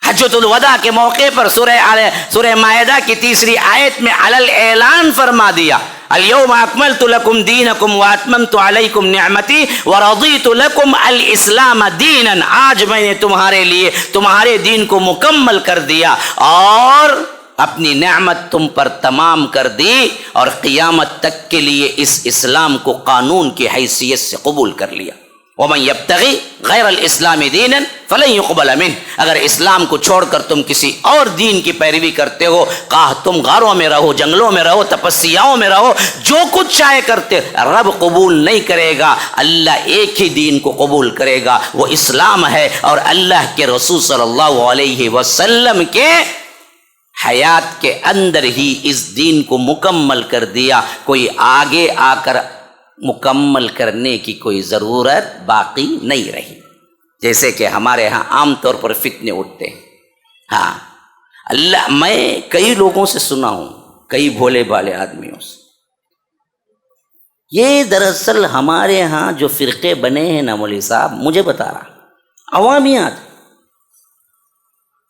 حجۃ الوداع کے موقع پر سورہ مائدہ کی 3 آیت میں علل اعلان فرما دیا، اليوم اکملت لکم دینکم واتممت علیکم نعمتی ورضیت لکم الاسلام دینا، آج میں نے تمہارے لیے تمہارے دین کو مکمل کر دیا اور اپنی نعمت تم پر تمام کر دی، اور قیامت تک کے لیے اس اسلام کو قانون کی حیثیت سے قبول کر لیا۔ ومن یبتغی غیر الاسلام دینا فلن یقبل منہ، اگر اسلام کو چھوڑ کر تم کسی اور دین کی پیروی کرتے ہو، کہا تم غاروں میں رہو، جنگلوں میں رہو، تپسیاؤں میں رہو، جو کچھ چاہے کرتے، رب قبول نہیں کرے گا۔ اللہ ایک ہی دین کو قبول کرے گا، وہ اسلام ہے، اور اللہ کے رسول صلی اللہ علیہ وسلم کے حیات کے اندر ہی اس دین کو مکمل کر دیا۔ کوئی آگے آ کر مکمل کرنے کی کوئی ضرورت باقی نہیں رہی۔ جیسے کہ ہمارے ہاں عام طور پر فتنے اٹھتے ہیں۔ ہاں، اللہ، میں کئی لوگوں سے سنا ہوں، کئی بھولے بھالے آدمیوں سے، یہ دراصل ہمارے ہاں جو فرقے بنے ہیں نا مولوی صاحب، مجھے بتا رہا، عوامیات،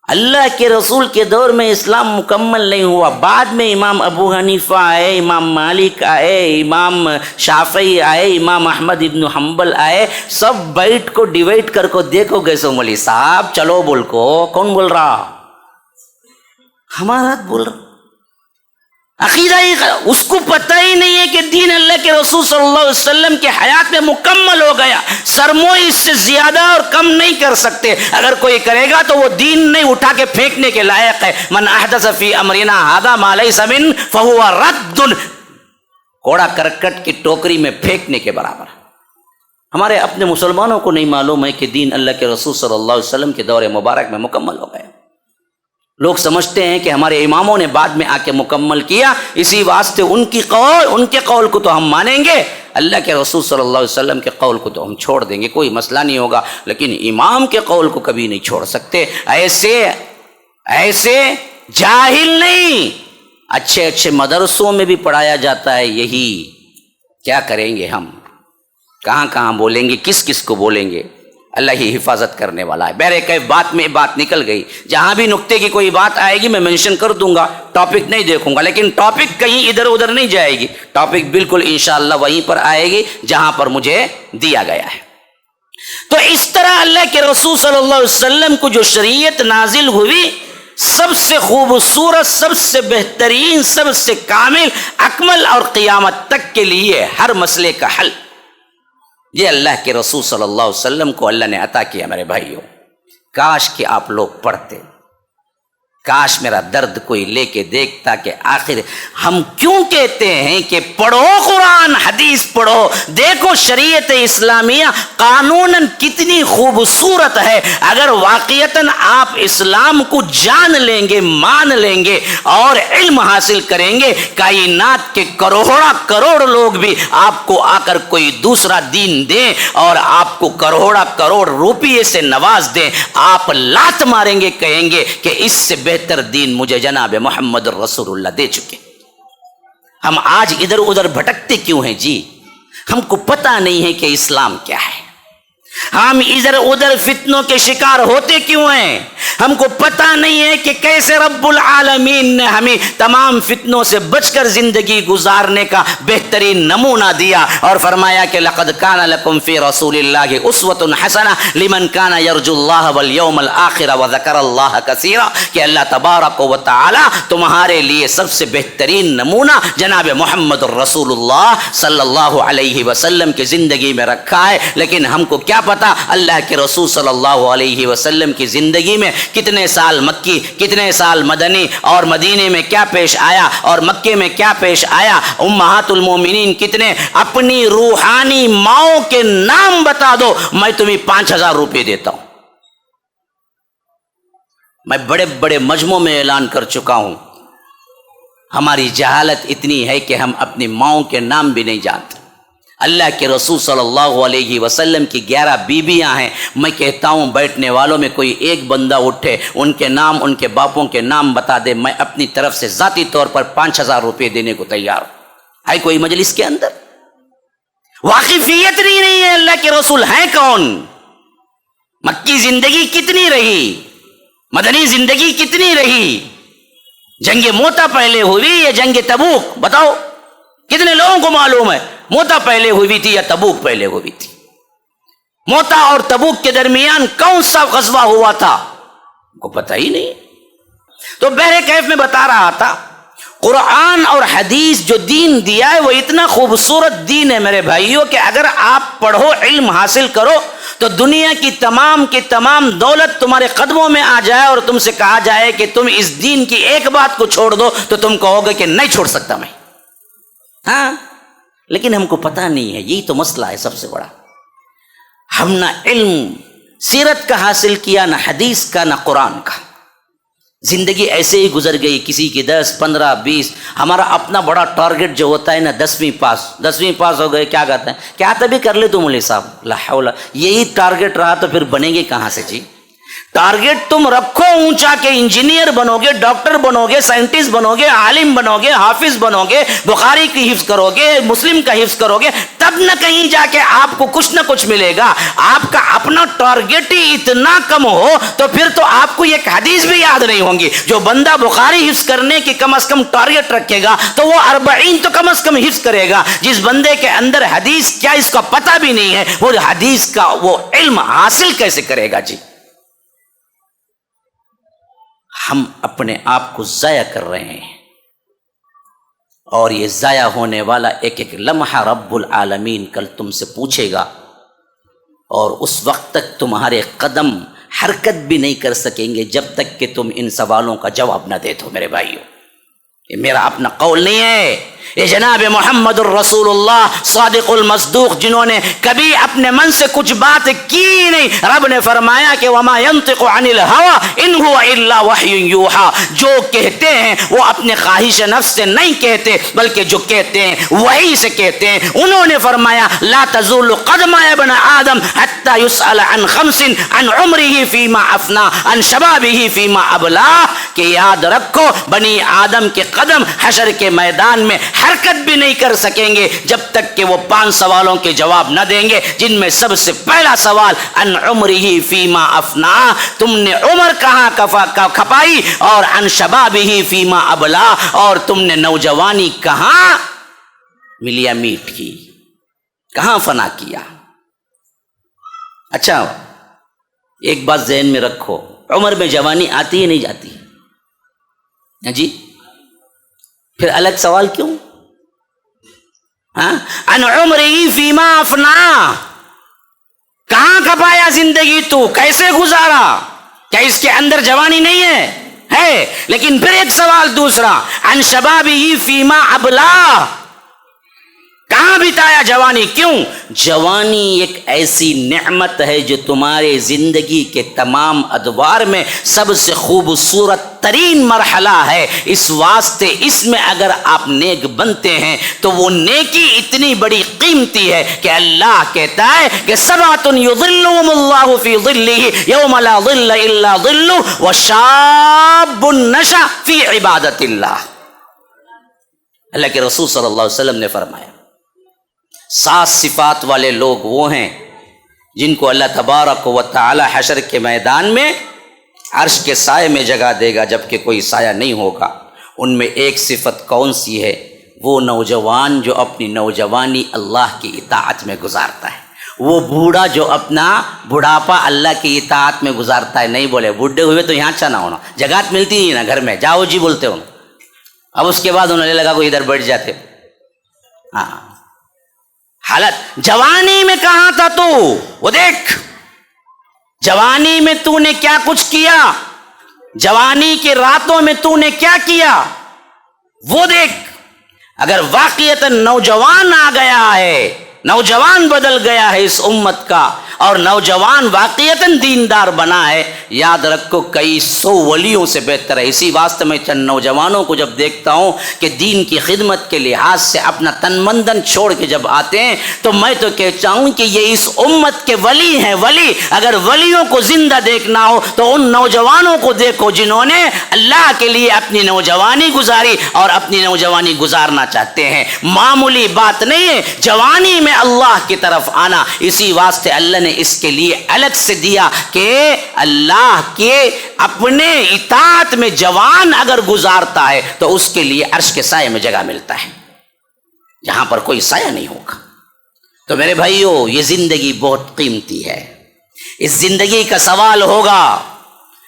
اللہ کے رسول کے دور میں اسلام مکمل نہیں ہوا، بعد میں امام ابو حنیفہ آئے، امام مالک آئے، امام شافعی آئے، امام احمد ابن حنبل آئے، سب بیٹھ کو ڈیوائڈ کر کو دیکھو گے سو مولوی صاحب چلو بول کو، کون بول رہا؟ ہمارا بول رہا، عقیدہ ہی اس کو پتہ ہی نہیں ہے کہ دین اللہ کے رسول صلی اللہ علیہ وسلم کے حیات میں مکمل ہو گیا، سرموئی اس سے زیادہ اور کم نہیں کر سکتے، اگر کوئی کرے گا تو وہ دین نہیں، اٹھا کے پھینکنے کے لائق ہے۔ من احدث فی امرنا ھذا ما لیس من فہو رد، کوڑا کرکٹ کی ٹوکری میں پھینکنے کے برابر۔ ہمارے اپنے مسلمانوں کو نہیں معلوم ہے کہ دین اللہ کے رسول صلی اللہ علیہ وسلم کے دور مبارک میں مکمل ہو گیا۔ لوگ سمجھتے ہیں کہ ہمارے اماموں نے بعد میں آ کے مکمل کیا، اسی واسطے ان کے قول کو تو ہم مانیں گے، اللہ کے رسول صلی اللہ علیہ وسلم کے قول کو تو ہم چھوڑ دیں گے، کوئی مسئلہ نہیں ہوگا، لیکن امام کے قول کو کبھی نہیں چھوڑ سکتے۔ ایسے جاہل نہیں، اچھے اچھے مدرسوں میں بھی پڑھایا جاتا ہے یہی، کیا کریں گے ہم، کہاں کہاں بولیں گے، کس کس کو بولیں گے، اللہ ہی حفاظت کرنے والا ہے۔ بہرکیف بات میں بات نکل گئی، جہاں بھی نقطے کی کوئی بات آئے گی میں مینشن کر دوں گا، ٹاپک نہیں دیکھوں گا، لیکن ٹاپک کہیں ادھر ادھر نہیں جائے گی، ٹاپک بالکل انشاءاللہ وہیں پر آئے گی جہاں پر مجھے دیا گیا ہے۔ تو اس طرح اللہ کے رسول صلی اللہ علیہ وسلم کو جو شریعت نازل ہوئی، سب سے خوبصورت، سب سے بہترین، سب سے کامل، اکمل اور قیامت تک کے لیے ہر مسئلے کا حل، یہ اللہ کے رسول صلی اللہ علیہ وسلم کو اللہ نے عطا کیا۔ میرے بھائیوں، کاش کہ آپ لوگ پڑھتے، کاش میرا درد کوئی لے کے دیکھتا کہ آخر ہم کیوں کہتے ہیں کہ پڑھو قرآن حدیث پڑھو، دیکھو شریعت اسلامیہ قانوناً کتنی خوبصورت ہے۔ اگر واقعتاً آپ اسلام کو جان لیں گے، مان لیں گے اور علم حاصل کریں گے، کائنات کے کروڑ لوگ بھی آپ کو آ کر کوئی دوسرا دین دیں اور آپ کو کروڑ روپیے سے نواز دیں، آپ لات ماریں گے، کہیں گے کہ اس سے بہتر دین مجھے جناب محمد رسول اللہ دے چکے۔ ہم آج ادھر ادھر بھٹکتے کیوں ہیں جی؟ ہم کو پتہ نہیں ہے کہ اسلام کیا ہے، ہم ادھر ادھر فتنوں کے شکار ہوتے کیوں ہیں، ہم کو پتہ نہیں ہے کہ کیسے رب العالمین نے ہمیں تمام فتنوں سے بچ کر زندگی گزارنے کا بہترین نمونہ دیا اور فرمایا کہ لقد کان لکم فی رسول اللہ اسوۃ حسنہ لمن کان یرجو اللہ والیوم الآخر وذکر اللہ کثیرا، کہ اللہ تبارک و تعالی تمہارے لیے سب سے بہترین نمونہ جناب محمد رسول اللہ صلی اللہ علیہ وسلم کی زندگی میں رکھا ہے۔ لیکن ہم کو کیا پتا اللہ کے رسول صلی اللہ علیہ وسلم کی زندگی میں کتنے سال مکی، کتنے سال مدنی، اور مدینے میں کیا پیش آیا اور مکے میں کیا پیش آیا، امہات المومنین کتنے، اپنی روحانی ماؤں کے نام بتا دو، میں تمہیں 5000 روپے دیتا ہوں۔ میں بڑے بڑے مجمعوں میں اعلان کر چکا ہوں، ہماری جہالت اتنی ہے کہ ہم اپنی ماؤں کے نام بھی نہیں جانتے۔ اللہ کے رسول صلی اللہ علیہ وسلم کی 11 بیویاں ہیں، میں کہتا ہوں بیٹھنے والوں میں کوئی ایک بندہ اٹھے، ان کے نام، ان کے باپوں کے نام بتا دے، میں اپنی طرف سے ذاتی طور پر 5000 روپے دینے کو تیار ہوں۔ ہے کوئی مجلس کے اندر؟ واقفیت نہیں ہے اللہ کے رسول ہیں کون، مکی زندگی کتنی رہی، مدنی زندگی کتنی رہی، جنگ موتا پہلے ہوئی یا جنگ تبوک؟ بتاؤ کتنے لوگوں کو معلوم ہے موتا پہلے ہوئی تھی یا تبوک پہلے ہوئی تھی؟ موتا اور تبوک کے درمیان کون سا غزوہ ہوا تھا کو پتہ ہی نہیں۔ تو بہرکیف میں بتا رہا تھا، قرآن اور حدیث جو دین دیا ہے وہ اتنا خوبصورت دین ہے میرے بھائیوں کہ اگر آپ پڑھو، علم حاصل کرو تو دنیا کی تمام دولت تمہارے قدموں میں آ جائے اور تم سے کہا جائے کہ تم اس دین کی ایک بات کو چھوڑ دو تو تم کہو گے کہ نہیں چھوڑ سکتا میں۔ ہاں، لیکن ہم کو پتہ نہیں ہے، یہی تو مسئلہ ہے سب سے بڑا۔ ہم نہ علم سیرت کا حاصل کیا، نہ حدیث کا، نہ قرآن کا، زندگی ایسے ہی گزر گئی، کسی کی 10 15 20۔ ہمارا اپنا بڑا ٹارگٹ جو ہوتا ہے نا 10ویں پاس ہو گئے، کیا کہتے ہیں، کیا تبھی کر لے تم مولوی صاحب، لا حول، یہی ٹارگٹ رہا تو پھر بنے گے کہاں سے جی؟ ٹارگٹ تم رکھو اونچا کہ انجینئر بنو گے، ڈاکٹر بنو گے، سائنٹسٹ بنو گے، عالم بنو گے، حافظ بنو گے، بخاری کی حفظ کرو گے، مسلم کا حفظ کرو گے، تب نہ کہیں جا کے آپ کو کچھ نہ کچھ ملے گا۔ آپ کا اپنا ٹارگٹ ہی اتنا کم ہو تو پھر تو آپ کو ایک حدیث بھی یاد نہیں ہوں گی۔ جو بندہ بخاری حفظ کرنے کی کم از کم ٹارگٹ رکھے گا تو وہ 40 تو کم از کم حفظ کرے گا۔ جس بندے کے اندر حدیث کیا اس کا پتہ بھی نہیں ہے، وہ حدیث کا وہ علم حاصل کیسے کرے گا جی؟ ہم اپنے آپ کو ضائع کر رہے ہیں، اور یہ ضائع ہونے والا ایک ایک لمحہ رب العالمین کل تم سے پوچھے گا، اور اس وقت تک تمہارے قدم حرکت بھی نہیں کر سکیں گے جب تک کہ تم ان سوالوں کا جواب نہ دے دو۔ میرے بھائیوں، یہ میرا اپنا قول نہیں ہے، یہ جناب محمد الرسول اللہ صادق المصدوق جنہوں نے کبھی اپنے من سے کچھ بات کی نہیں، رب نے فرمایا کہ وما ينطق عن الهوى ان هو الا وحی یوحى، جو کہتے ہیں وہ اپنے خواہش نفس سے نہیں کہتے بلکہ جو کہتے ہیں وحی سے کہتے ہیں۔ انہوں نے فرمایا لا تزول قدم ابن آدم حتى يسأل عن خمس عن عمره فيما افنا عن شبابه فيما ابلا، کہ یاد رکھو بنی آدم کے قدم حشر کے میدان میں حرکت بھی نہیں کر سکیں گے جب تک کہ وہ 5 سوالوں کے جواب نہ دیں گے، جن میں سب سے پہلا سوال ان عمره فیما افنا، تم نے عمر کہاں کھپائی، اور ان شبابه فیما ابلا، اور تم نے نوجوانی کہاں ملیا میٹ کی، کہاں فنا کیا۔ اچھا ایک بات ذہن میں رکھو، عمر میں جوانی آتی ہی نہیں جاتی جی، پھر الگ سوال کیوں؟ ان عمری فیما افنا، کہاں کھپایا زندگی تو، کیسے گزارا، کیا اس کے اندر جوانی نہیں ہے؟ لیکن پھر ایک سوال دوسرا، ان شبابی فیما ابلا، کہاں بتایا جوانی؟ کیوں؟ جوانی ایک ایسی نعمت ہے جو تمہارے زندگی کے تمام ادوار میں سب سے خوبصورت ترین مرحلہ ہے، اس واسطے اس میں اگر آپ نیک بنتے ہیں تو وہ نیکی اتنی بڑی قیمتی ہے کہ اللہ کہتا ہے کہ سبعۃ یظلهم اللہ فی ظلہ یوم لا ظل الا ظلہ وشاب نشأ فی عبادت اللہ۔ اللہ کے رسول صلی اللہ علیہ وسلم نے فرمایا 7 صفات والے لوگ وہ ہیں جن کو اللہ تبارک و تعالی حشر کے میدان میں عرش کے سائے میں جگہ دے گا جبکہ کوئی سایہ نہیں ہوگا۔ ان میں ایک صفت کون سی ہے؟ وہ نوجوان جو اپنی نوجوانی اللہ کی اطاعت میں گزارتا ہے، وہ بوڑھا جو اپنا بڑھاپا اللہ کی اطاعت میں گزارتا ہے۔ نہیں بولے بوڑھے ہوئے تو یہاں اچھا نہ ہونا، جگہ ملتی نہیں نا گھر میں، جاؤ جی بولتے ہو، اب اس کے بعد انہوں نے لگا کوئی ادھر بیٹھ جاتے۔ ہاں حالت جوانی میں کہاں تھا تو؟ وہ دیکھ جوانی میں تو نے کیا کچھ کیا، جوانی کے راتوں میں تو نے کیا کیا، وہ دیکھ۔ اگر واقعتاً نوجوان آ گیا ہے، نوجوان بدل گیا ہے اس امت کا، اور نوجوان واقعتاً دیندار بنا ہے، یاد رکھو کئی 100 ولیوں سے بہتر ہے۔ اسی واسطے میں چند نوجوانوں کو جب دیکھتا ہوں کہ دین کی خدمت کے لحاظ سے اپنا تن مندن چھوڑ کے جب آتے ہیں تو میں تو کہتا ہوں کہ یہ اس امت کے ولی ہیں، ولی۔ اگر ولیوں کو زندہ دیکھنا ہو تو ان نوجوانوں کو دیکھو جنہوں نے اللہ کے لیے اپنی نوجوانی گزاری اور اپنی نوجوانی گزارنا چاہتے ہیں۔ معمولی بات نہیں ہے جوانی میں اللہ کی طرف آنا، اسی واسطے اللہ نے اس کے لیے الگ سے دیا کہ اللہ کے اپنے اطاعت میں جوان اگر گزارتا ہے تو اس کے لیے عرش کے سائے میں جگہ ملتا ہے جہاں پر کوئی سایہ نہیں ہوگا۔ تو میرے بھائیو یہ زندگی بہت قیمتی ہے، اس زندگی کا سوال ہوگا،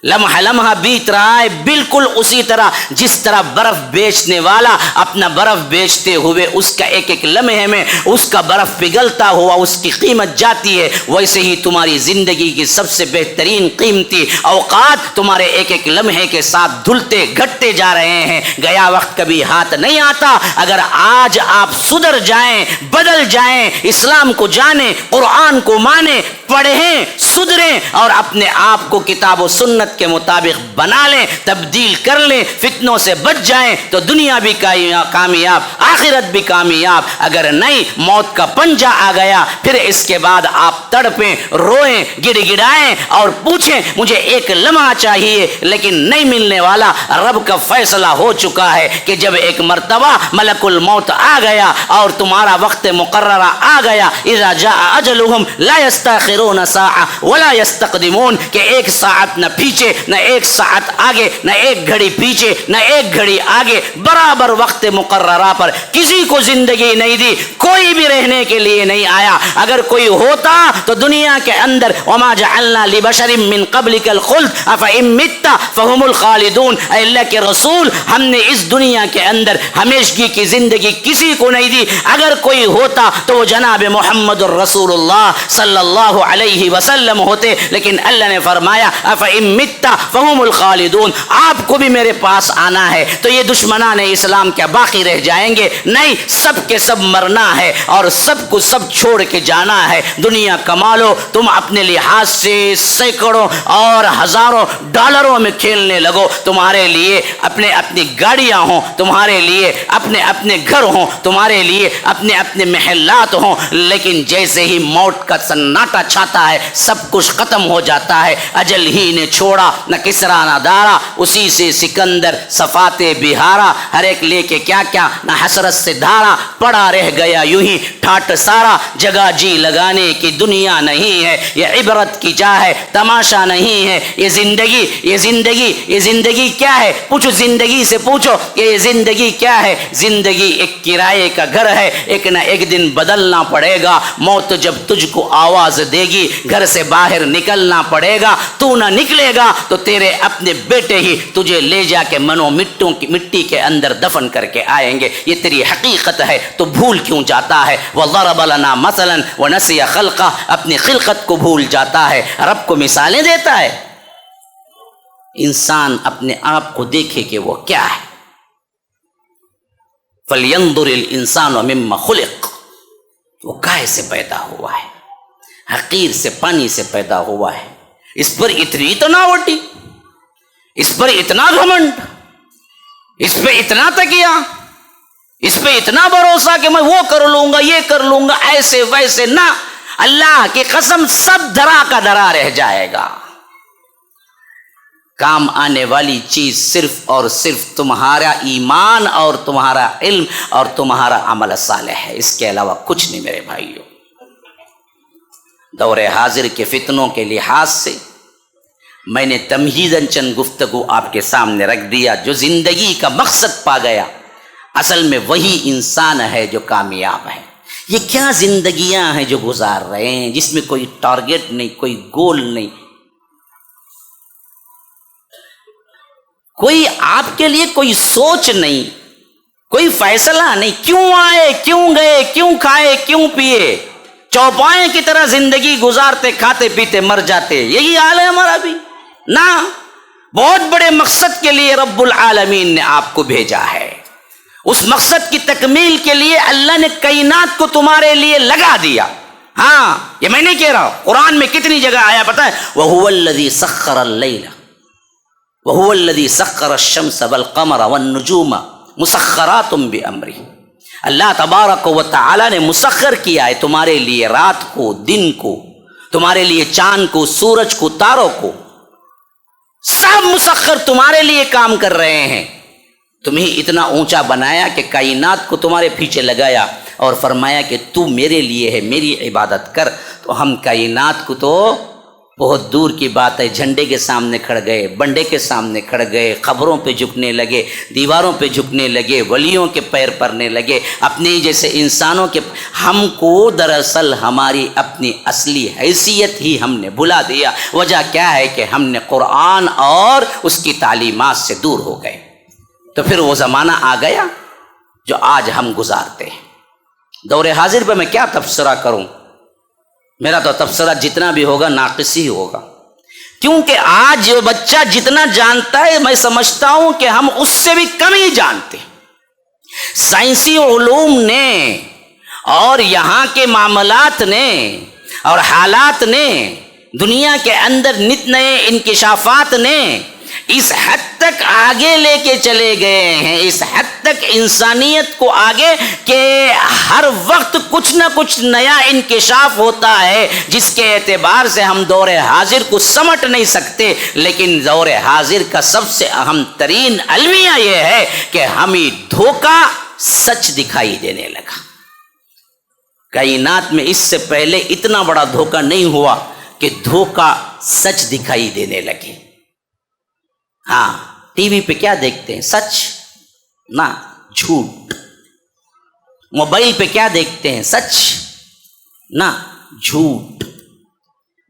لمحہ لمحہ بیت رہا ہے بالکل اسی طرح جس طرح برف بیچنے والا اپنا برف بیچتے ہوئے اس کا ایک ایک لمحے میں اس کا برف پگھلتا ہوا اس کی قیمت جاتی ہے، ویسے ہی تمہاری زندگی کی سب سے بہترین قیمتی اوقات تمہارے ایک ایک لمحے کے ساتھ دھلتے گھٹتے جا رہے ہیں۔ گیا وقت کبھی ہاتھ نہیں آتا۔ اگر آج آپ سدھر جائیں، بدل جائیں، اسلام کو جانیں، قرآن کو مانیں، پڑھیں، سدھریں اور اپنے آپ کو کتاب و سنت کے مطابق بنا لیں، تبدیل کر لیں، فتنوں سے بچ جائیں تو دنیا بھی کامیاب، آخرت بھی کامیاب۔ اگر نہیں موت کا پنجہ آ گیا پھر اس کے بعد آپ تڑپیں، روئیں، گڑ گڑائیں اور پوچھیں مجھے ایک لمحہ چاہیے، لیکن نہیں ملنے والا۔ رب کا فیصلہ ہو چکا ہے کہ جب ایک مرتبہ ملک الموت آ گیا اور تمہارا وقت مقررہ آ گیا، اذا جاء اجلهم لا يستاخرون ساعة ولا يستقدمون، کہ ایک ساعت نہ پیچھے نہ ایک ساعت آگے، نہ ایک گھڑی پیچھے، نہ ایک گھڑی آگے، برابر وقت مقررہ پر۔ کسی کو زندگی نہیں دی، کوئی بھی رہنے کے لیے نہیں آیا۔ اگر کوئی ہوتا تو دنیا کے اندر وما جعلنا لبشر من قبلك الخلد افإن مت فهم الخالدون، اے اللہ کے رسول ہم نے اس دنیا کے اندر ہمیشگی کی زندگی کسی کو نہیں دی۔ اگر کوئی ہوتا تو وہ جناب محمد الرسول اللہ صلی اللہ علیہ وسلم ہوتے، لیکن اللہ نے فرمایا افإن مت فهم الخالدون، آپ کو بھی میرے پاس آنا ہے تو یہ دشمنان اسلام کیا باقی رہ جائیں گے؟ نہیں، سب کے سب مرنا ہے اور سب کو سب چھوڑ کے جانا ہے۔ دنیا کما لو، تم اپنے لحاظ سے سینکڑوں اور ہزاروں ڈالروں میں کھیلنے لگو، تمہارے لیے اپنے اپنی گاڑیاں ہوں، تمہارے لیے اپنے اپنے گھر ہوں، تمہارے لیے اپنے اپنے محلات ہوں، لیکن جیسے ہی موت کا سناٹا چھاتا ہے سب کچھ ختم ہو جاتا ہے۔ اجل ہی نے چھوڑا نہ کسرا نہ دارا، اسی سے سکندر صفات بہارا، ہر ایک لے کے کیا کیا نہ حسرت سے دھارا، پڑا رہ گیا یوں ہی ٹھاٹ سارا، جگہ جی لگانے کی دنیا نہیں ہے، یہ عبرت کی جا ہے تماشا نہیں ہے، یہ زندگی یہ زندگی یہ زندگی کیا ہے؟ پوچھو زندگی سے، پوچھو یہ زندگی کیا ہے؟ زندگی ایک کرائے کا گھر ہے، ایک نہ ایک دن بدلنا پڑے گا۔ موت جب تجھ کو آواز دے گی گھر سے باہر نکلنا پڑے گا، تو نہ نکلے گا تو تیرے اپنے بیٹے ہی تجھے لے جا کے منو مٹی کے اندر دفن کر کے آئیں گے۔ یہ تیری حقیقت ہے تو بھول کیوں جاتا ہے؟ وَضَرَبَ لَنَا مَثَلًا وَنَسِيَ خَلْقَهُ، اپنی خلقت کو بھول جاتا ہے، رب کو مثالیں دیتا ہے۔ انسان اپنے آپ کو دیکھے کہ وہ کیا ہے۔ فَلْيَنظُرِ الْإِنسَانُ مِمَّا خُلِقَ، وہ کائے سے پیدا ہوا ہے؟ حقیر سے، پانی سے پیدا ہوا ہے۔ اس پر اتنی تناوٹی، اس پر اتنا گھمنڈ، اس پہ اتنا تکیہ، اس پہ اتنا بھروسہ کہ میں وہ کر لوں گا، یہ کر لوں گا، ایسے ویسے نہ، اللہ کی قسم سب دھرا کا دھرا رہ جائے گا۔ کام آنے والی چیز صرف اور صرف تمہارا ایمان اور تمہارا علم اور تمہارا عمل صالح ہے، اس کے علاوہ کچھ نہیں میرے بھائیوں۔ دور حاضر کے فتنوں کے لحاظ سے میں نے تمہیداً چند گفتگو آپ کے سامنے رکھ دیا۔ جو زندگی کا مقصد پا گیا اصل میں وہی انسان ہے جو کامیاب ہے۔ یہ کیا زندگیاں ہیں جو گزار رہے ہیں جس میں کوئی ٹارگٹ نہیں، کوئی گول نہیں، کوئی آپ کے لیے کوئی سوچ نہیں، کوئی فیصلہ نہیں، کیوں آئے، کیوں گئے، کیوں کھائے، کیوں پیے، چوپائے کی طرح زندگی گزارتے، کھاتے پیتے مر جاتے، یہی حال ہے ہمارا بھی نا۔ بہت بڑے مقصد کے لیے رب العالمین نے آپ کو بھیجا ہے، اس مقصد کی تکمیل کے لیے اللہ نے کائنات کو تمہارے لیے لگا دیا۔ ہاں، یہ میں نہیں کہہ رہا ہوں، قرآن میں کتنی جگہ آیا پتہ ہے؟ وَهُوَ الَّذِي سَخَّرَ اللَّيْلَ وَهُوَ الَّذِي سَخَّرَ الشَّمْسَ وَالْقَمَرَ وَالنُّجُومَ مُسَخَّرَاتٌ بِأَمْرِهِ، اللہ تبارک و تعالی نے مسخر کیا ہے تمہارے لیے رات کو، دن کو، تمہارے لیے چاند کو، سورج کو، تاروں کو، سب مسخر تمہارے لیے کام کر رہے ہیں۔ تمہیں اتنا اونچا بنایا کہ کائنات کو تمہارے پیچھے لگایا اور فرمایا کہ تو میرے لیے ہے، میری عبادت کر۔ تو ہم کائنات کو تو بہت دور کی بات ہے، جھنڈے کے سامنے کھڑ گئے، بنڈے کے سامنے کھڑ گئے، قبروں پہ جھکنے لگے، دیواروں پہ جھکنے لگے، ولیوں کے پیر پڑنے لگے، اپنے جیسے انسانوں کے۔ ہم کو دراصل ہماری اپنی اصلی حیثیت ہی ہم نے بھلا دیا۔ وجہ کیا ہے کہ ہم نے قرآن اور اس کی تعلیمات سے دور ہو گئے۔ تو پھر وہ زمانہ آ گیا جو آج ہم گزارتے ہیں۔ دور حاضر پہ میں کیا تبصرہ کروں؟ میرا تو تبصرہ جتنا بھی ہوگا ناقص ہی ہوگا، کیونکہ آج جو بچہ جتنا جانتا ہے میں سمجھتا ہوں کہ ہم اس سے بھی کم ہی جانتے ہیں۔ سائنسی علوم نے اور یہاں کے معاملات نے اور حالات نے، دنیا کے اندر نت نئے انکشافات نے اس حد تک آگے لے کے چلے گئے ہیں، اس حد تک انسانیت کو آگے کہ ہر وقت کچھ نہ کچھ نیا انکشاف ہوتا ہے جس کے اعتبار سے ہم دور حاضر کو سمٹ نہیں سکتے۔ لیکن دور حاضر کا سب سے اہم ترین المیہ یہ ہے کہ ہمیں دھوکہ سچ دکھائی دینے لگا۔ کائنات میں اس سے پہلے اتنا بڑا دھوکہ نہیں ہوا کہ دھوکہ سچ دکھائی دینے لگے۔ ہاں، ٹی وی پہ کیا دیکھتے ہیں؟ سچ نہ جھوٹ۔ موبائل پہ کیا دیکھتے ہیں؟ سچ نہ جھوٹ۔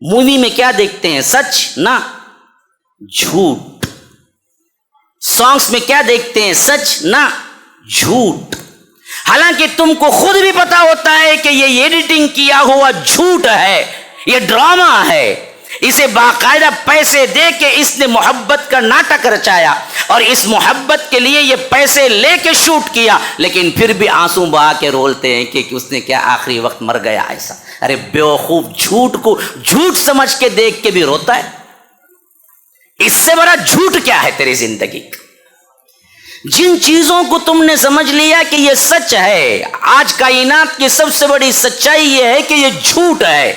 مووی میں کیا دیکھتے ہیں؟ سچ نہ جھوٹ۔ سانگس میں کیا دیکھتے ہیں؟ سچ نہ جھوٹ۔ حالانکہ تم کو خود بھی پتا ہوتا ہے کہ یہ ایڈیٹنگ کیا ہوا جھوٹ ہے، یہ ڈرامہ ہے. اسے باقاعدہ پیسے دے کے اس نے محبت کا ناٹک رچایا اور اس محبت کے لیے یہ پیسے لے کے شوٹ کیا, لیکن پھر بھی آنسو بہا کے رولتے ہیں کہ اس نے کیا آخری وقت مر گیا ایسا. ارے بیوقوف, جھوٹ کو جھوٹ سمجھ کے دیکھ کے بھی روتا ہے. اس سے بڑا جھوٹ کیا ہے تیری زندگی کا؟ جن چیزوں کو تم نے سمجھ لیا کہ یہ سچ ہے, آج کائنات کی سب سے بڑی سچائی یہ ہے کہ یہ جھوٹ ہے.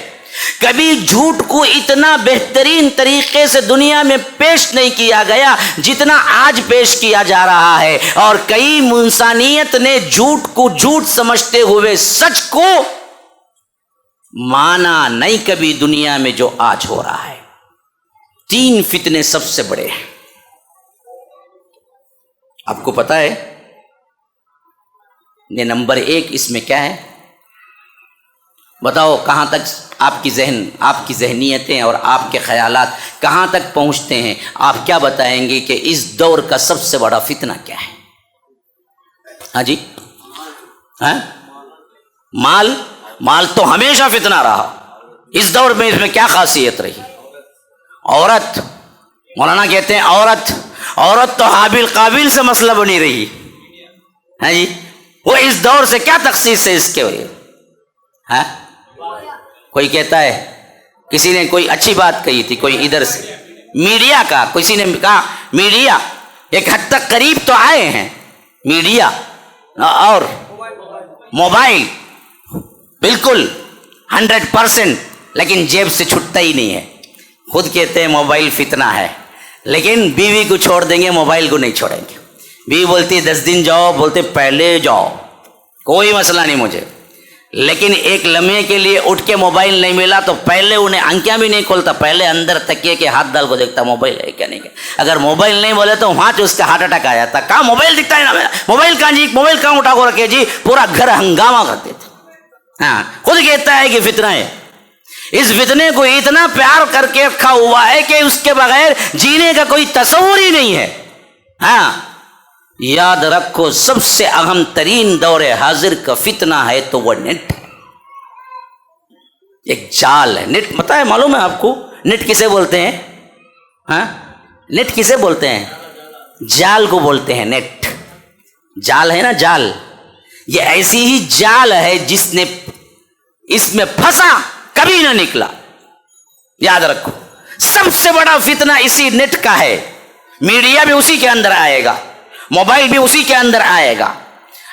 کبھی جھوٹ کو اتنا بہترین طریقے سے دنیا میں پیش نہیں کیا گیا جتنا آج پیش کیا جا رہا ہے, اور کئی انسانیت نے جھوٹ کو جھوٹ سمجھتے ہوئے سچ کو مانا نہیں کبھی دنیا میں جو آج ہو رہا ہے. 3 فتنے سب سے بڑے ہیں. آپ کو پتا ہے یہ نمبر 1 اس میں کیا ہے؟ بتاؤ کہاں تک آپ کی ذہنیتیں اور آپ کے خیالات کہاں تک پہنچتے ہیں؟ آپ کیا بتائیں گے کہ اس دور کا سب سے بڑا فتنہ کیا ہے؟ ہاں جی, ہاں مال تو ہمیشہ فتنہ رہا. اس دور میں اس میں کیا خاصیت رہی؟ عورت, مولانا کہتے ہیں عورت تو حابیل قابیل سے مسئلہ بنی رہی ہے جی. وہ اس دور سے کیا تخصیص ہے اس کے ہوئے؟ ہاں, کوئی کہتا ہے, کسی نے کوئی اچھی بات کہی تھی, کوئی ادھر سے میڈیا کا, کسی نے کہا میڈیا ایک حد تک قریب تو آئے ہیں, میڈیا اور موبائل بالکل 100%, لیکن جیب سے چھٹتا ہی نہیں ہے. خود کہتے ہیں موبائل فتنہ ہے, لیکن بیوی کو چھوڑ دیں گے, موبائل کو نہیں چھوڑیں گے. بیوی بولتی 10 دن جاؤ, بولتے پہلے جاؤ, کوئی مسئلہ نہیں مجھے, لیکن ایک لمحے کے لیے اٹھ کے موبائل نہیں ملا تو پہلے انہیں آنکھیں بھی نہیں کھولتا, پہلے اندر تکیے کے ہاتھ ڈال کو دیکھتا موبائل ہے کیا نہیں کیا. اگر موبائل نہیں بولے تو وہاں سے اس کا ہارٹ اٹیک آ جاتا. کہاں موبائل دکھتا ہے نا میرا, موبائل کہاں جی, موبائل کہاں اٹھا کو رکھے جی, پورا گھر ہنگامہ کرتے تھے. ہاں, خود کہتا ہے کہ فتنہ ہے. اس فتنے کو اتنا پیار کر کے رکھا ہوا ہے کہ اس کے بغیر جینے کا کوئی تصور ہی نہیں ہے. ہاں, یاد رکھو سب سے اہم ترین دور حاضر کا فتنہ ہے تو وہ نیٹ. ایک جال ہے نیٹ, پتہ ہے, معلوم ہے آپ کو نیٹ کسے بولتے ہیں؟ ہاں, نیٹ کسے بولتے ہیں؟ جال کو بولتے ہیں نیٹ. جال ہے نا جال, یہ ایسی ہی جال ہے جس نے اس میں پھنسا کبھی نہ نکلا. یاد رکھو سب سے بڑا فتنہ اسی نیٹ کا ہے. میڈیا بھی اسی کے اندر آئے گا, موبائل بھی اسی کے اندر آئے گا.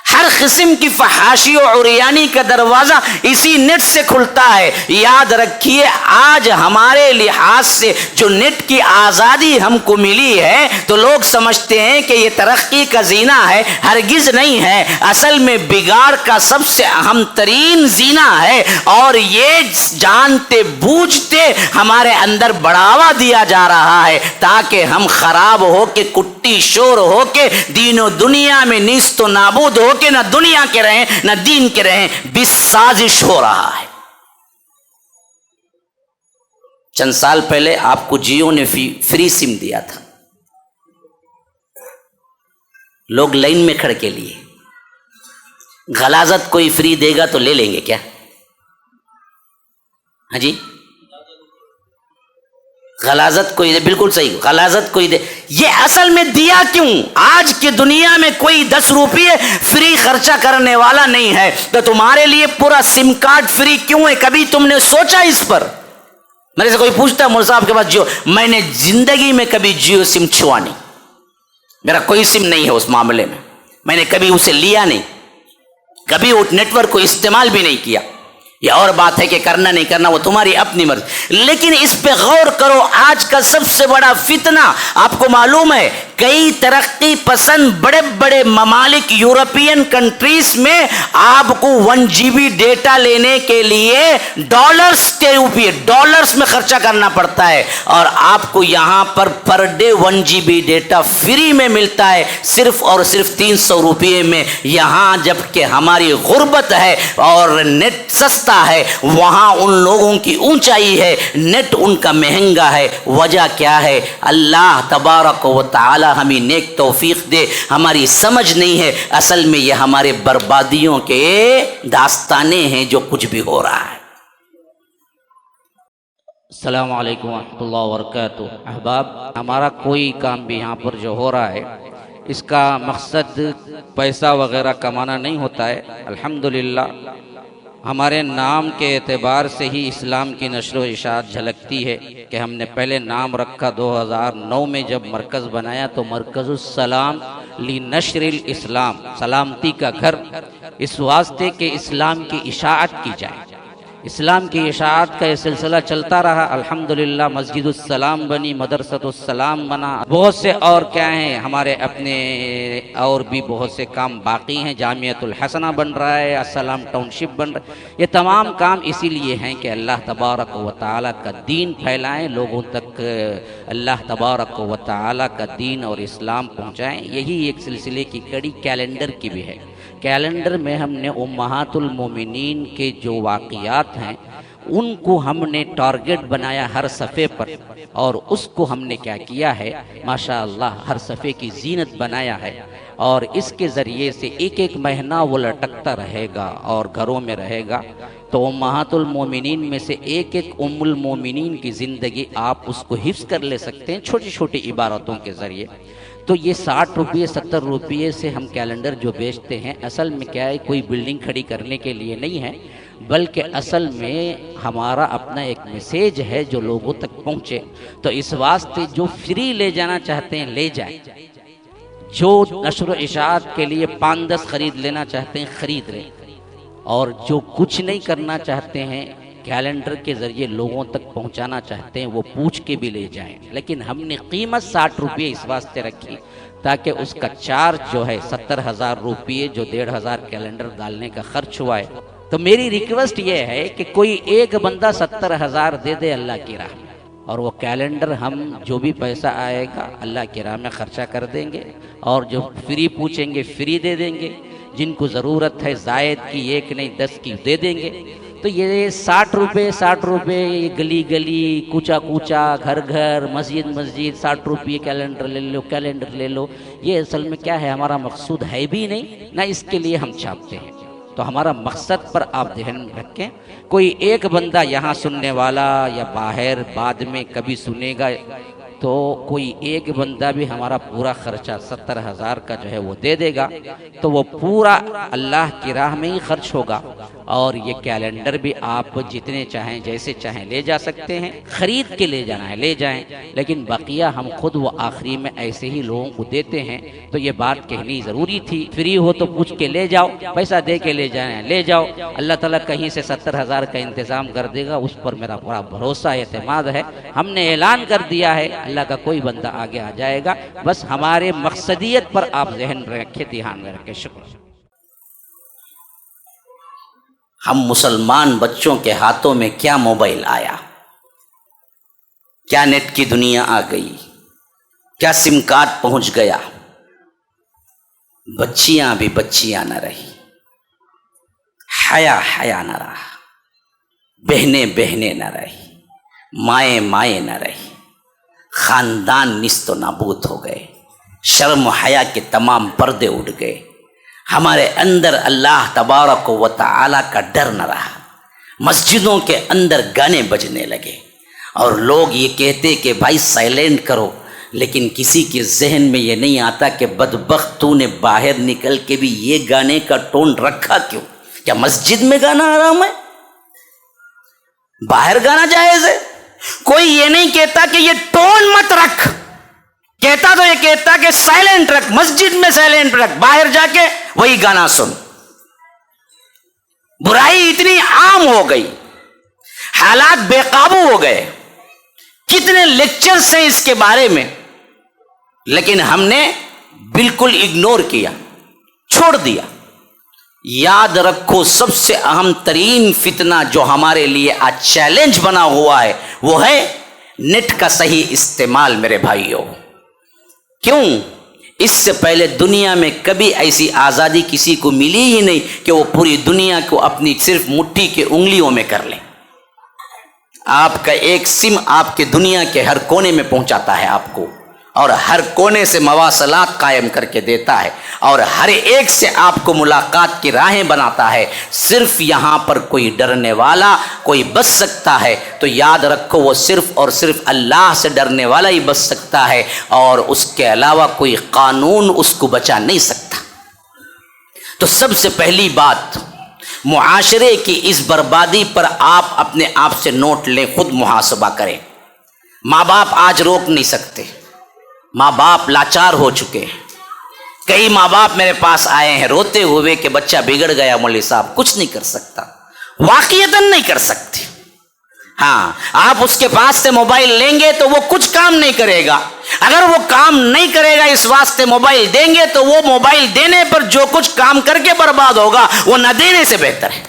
ہر قسم کی فحاشی و عریانی کا دروازہ اسی نیٹ سے کھلتا ہے. یاد رکھیے آج ہمارے لحاظ سے جو نیٹ کی آزادی ہم کو ملی ہے تو لوگ سمجھتے ہیں کہ یہ ترقی کا زینہ ہے, ہرگز نہیں ہے. اصل میں بگاڑ کا سب سے اہم ترین زینہ ہے, اور یہ جانتے بوجھتے ہمارے اندر بڑھاوا دیا جا رہا ہے تاکہ ہم خراب ہو کے کٹی شور ہو کے دین و دنیا میں نیست و نابود ہو کہ نہ دنیا کے رہیں نہ دین کے رہیں. بھی سازش ہو رہا ہے. چند سال پہلے آپ کو جیو نے فری سم دیا تھا, لوگ لائن میں کھڑ کے لیے. غلاظت کوئی فری دے گا تو لے لیں گے کیا؟ ہاں جی, غلاظت کوئی دے, بالکل صحیح, غلاظت کوئی دے. یہ اصل میں دیا کیوں؟ آج کی دنیا میں کوئی 10 روپے فری خرچہ کرنے والا نہیں ہے, تو تمہارے لیے پورا سم کارڈ فری کیوں ہے؟ کبھی تم نے سوچا اس پر؟ میرے سے کوئی پوچھتا ہے مول صاحب کے پاس جیو, میں نے زندگی میں کبھی جیو سم چھوا نہیں, میرا کوئی سم نہیں ہے اس معاملے میں, میں نے کبھی اسے لیا نہیں, کبھی وہ نیٹ ورک کو استعمال بھی نہیں کیا. یہ اور بات ہے کہ کرنا نہیں کرنا وہ تمہاری اپنی مرضی, لیکن اس پہ غور کرو. آج کا سب سے بڑا فتنہ آپ کو معلوم ہے, کئی ترقی پسند بڑے بڑے ممالک یورپین کنٹریز میں آپ کو 1 GB ڈیٹا لینے کے لیے ڈالرز میں خرچہ کرنا پڑتا ہے, اور آپ کو یہاں per day 1 GB data free میں ملتا ہے صرف اور صرف 300 روپے میں. یہاں جبکہ ہماری غربت ہے اور نیٹ سستا ہے, وہاں ان لوگوں کی اونچائی ہے, نیٹ ان کا مہنگا ہے. وجہ کیا ہے؟ اللہ تبارک و تعالی ہمیں نیک توفیق دے. ہماری سمجھ نہیں ہے, اصل میں یہ ہمارے بربادیوں کے داستانے ہیں جو کچھ بھی ہو رہا ہے. السلام علیکم ورحمۃ اللہ وبرکاتہ۔ احباب، ہمارا کوئی کام بھی یہاں پر جو ہو رہا ہے اس کا مقصد پیسہ وغیرہ کمانا نہیں ہوتا ہے۔ الحمدللہ ہمارے نام کے اعتبار سے ہی اسلام کی نشر و اشاعت جھلکتی ہے کہ ہم نے پہلے نام رکھا 2009 میں جب مرکز بنایا تو مرکز السلام لنشر الاسلام، سلامتی کا گھر، اس واسطے کہ اسلام کی اشاعت کی جائے۔ اسلام کی اشاعت کا یہ سلسلہ چلتا رہا، الحمدللہ مسجد السلام بنی، مدرسۃ السلام بنا، بہت سے اور کیا ہیں ہمارے اپنے اور بھی بہت سے کام باقی ہیں، جامعۃ الحسنہ بن رہا ہے، السلام ٹاؤن شپ بن رہا ہے۔ یہ تمام کام اسی لیے ہیں کہ اللہ تبارک و تعالیٰ کا دین پھیلائیں، لوگوں تک اللہ تبارک و تعالیٰ کا دین اور اسلام پہنچائیں۔ یہی ایک سلسلے کی کڑی کیلنڈر کی بھی ہے۔ کیلنڈر میں ہم نے امہات المومنین کے جو واقعات ہیں ان کو ہم نے ٹارگٹ بنایا ہر صفحے پر، اور اس کو ہم نے کیا کیا ہے، ماشاءاللہ ہر صفحے کی زینت بنایا ہے، اور اس کے ذریعے سے ایک ایک مہینہ وہ لٹکتا رہے گا اور گھروں میں رہے گا۔ تو امہات المومنین میں سے ایک ایک ام المومنین کی زندگی آپ اس کو حفظ کر لے سکتے ہیں چھوٹی چھوٹی عبارتوں کے ذریعے۔ تو یہ 60 روپئے 70 روپئے سے ہم کیلنڈر جو بیچتے ہیں، اصل میں کیا ہے، کوئی بلڈنگ کھڑی کرنے کے لیے نہیں ہے، بلکہ اصل میں ہمارا اپنا ایک میسیج ہے جو لوگوں تک پہنچے۔ تو اس واسطے جو فری لے جانا چاہتے ہیں لے جائیں، جو نشر و اشاعت کے لیے 5-10 خرید لینا چاہتے ہیں خرید لیں، اور جو کچھ نہیں کرنا چاہتے ہیں کیلنڈر کے ذریعے لوگوں تک پہنچانا چاہتے ہیں وہ پوچھ کے بھی لے جائیں۔ لیکن ہم نے قیمت 60 روپئے اس واسطے رکھی تاکہ اس کا چارج جو ہے 70,000 روپئے جو 1,500 کیلنڈر ڈالنے کا خرچ ہوا ہے۔ تو میری ریکویسٹ یہ ہے کہ کوئی ایک بندہ 70,000 دے دے اللہ کی راہ میں، اور وہ کیلنڈر ہم جو بھی پیسہ آئے گا اللہ کی راہ میں خرچہ کر دیں گے، اور جو فری پوچھیں گے فری دے دیں گے، جن کو ضرورت ہے زائد کی 1 نہیں 10 کی دے دیں گے۔ تو یہ 60 روپے گلی گلی، کوچا کوچا، گھر گھر، مسجد مسجد، 60 روپے کیلنڈر لے لو، یہ اصل میں کیا ہے، ہمارا مقصود ہے بھی نہیں، نہ اس کے لیے ہم چھاپتے ہیں۔ تو ہمارا مقصد پر آپ ذہن میں رکھیں، کوئی ایک بندہ یہاں سننے والا یا باہر بعد میں کبھی سنے گا، تو کوئی ایک بندہ بھی ہمارا پورا خرچہ 70,000 کا جو ہے وہ دے دے گا، تو وہ پورا اللہ کی راہ میں ہی خرچ ہوگا۔ اور یہ کیلنڈر بھی آپ جتنے چاہیں جیسے چاہیں لے جا سکتے ہیں، خرید کے لے جانا ہے لے جائیں، لیکن بقیہ ہم خود وہ آخری میں ایسے ہی لوگوں کو دیتے ہیں۔ تو یہ بات کہنی ضروری تھی، فری ہو تو پوچھ کے لے جاؤ، پیسہ دے کے لے جائیں لے جاؤ، اللہ تعالیٰ کہیں سے 70,000 کا انتظام کر دے گا، اس پر میرا بڑا بھروسہ اعتماد ہے۔ ہم نے اعلان کر دیا ہے، اللہ کا کوئی بندہ آگے آ جائے گا، بس ہمارے مقصدیت پر آپ ذہن رکھیں، دھیان میں رکھیں۔ شکریہ۔ ہم مسلمان بچوں کے ہاتھوں میں کیا موبائل آیا، کیا نیٹ کی دنیا آ گئی، کیا سم کارڈ پہنچ گیا، بچیاں بھی بچیاں نہ رہی، حیا نہ رہا، بہنیں نہ رہی، مائیں نہ رہی، خاندان نیست و نابود ہو گئے، شرم و حیا کے تمام پردے اٹھ گئے، ہمارے اندر اللہ تبارک و تعالیٰ کا ڈر نہ رہا، مسجدوں کے اندر گانے بجنے لگے، اور لوگ یہ کہتے کہ بھائی سائلنٹ کرو، لیکن کسی کے ذہن میں یہ نہیں آتا کہ بدبخت تو نے باہر نکل کے بھی یہ گانے کا ٹون رکھا کیوں؟ کیا مسجد میں گانا حرام ہے؟ باہر گانا جائز ہے؟ کوئی یہ نہیں کہتا کہ یہ ٹون مت رکھ، کہتا تو یہ کہتا کہ سائلنٹ رکھ، مسجد میں سائلنٹ رکھ، باہر جا کے وہی گانا سن۔ برائی اتنی عام ہو گئی، حالات بے قابو ہو گئے، کتنے لیکچرز ہیں اس کے بارے میں، لیکن ہم نے بالکل اگنور کیا، چھوڑ دیا۔ یاد رکھو سب سے اہم ترین فتنہ جو ہمارے لیے آج چیلنج بنا ہوا ہے وہ ہے نیٹ کا صحیح استعمال۔ میرے بھائیوں، کیوں؟ اس سے پہلے دنیا میں کبھی ایسی آزادی کسی کو ملی ہی نہیں کہ وہ پوری دنیا کو اپنی صرف مٹھی کے انگلیوں میں کر لیں۔ آپ کا ایک سم آپ کے دنیا کے ہر کونے میں پہنچاتا ہے آپ کو، اور ہر کونے سے مواصلات قائم کر کے دیتا ہے اور ہر ایک سے آپ کو ملاقات کی راہیں بناتا ہے. صرف یہاں پر کوئی ڈرنے والا کوئی بچ سکتا ہے تو یاد رکھو وہ صرف اور صرف اللہ سے ڈرنے والا ہی بچ سکتا ہے اور اس کے علاوہ کوئی قانون اس کو بچا نہیں سکتا. تو سب سے پہلی بات، معاشرے کی اس بربادی پر آپ اپنے آپ سے نوٹ لیں، خود محاسبہ کریں. ماں باپ آج روک نہیں سکتے، ماں باپ لاچار ہو چکے ہیں. کئی ماں باپ میرے پاس آئے ہیں روتے ہوئے کہ بچہ بگڑ گیا مولوی صاحب، کچھ نہیں کر سکتا، واقعتاً نہیں کر سکتے. ہاں، آپ اس کے پاس سے موبائل لیں گے تو وہ کچھ کام نہیں کرے گا. اگر وہ کام نہیں کرے گا اس واسطے موبائل دیں گے تو وہ موبائل دینے پر جو کچھ کام کر کے برباد ہوگا وہ نہ دینے سے بہتر ہے.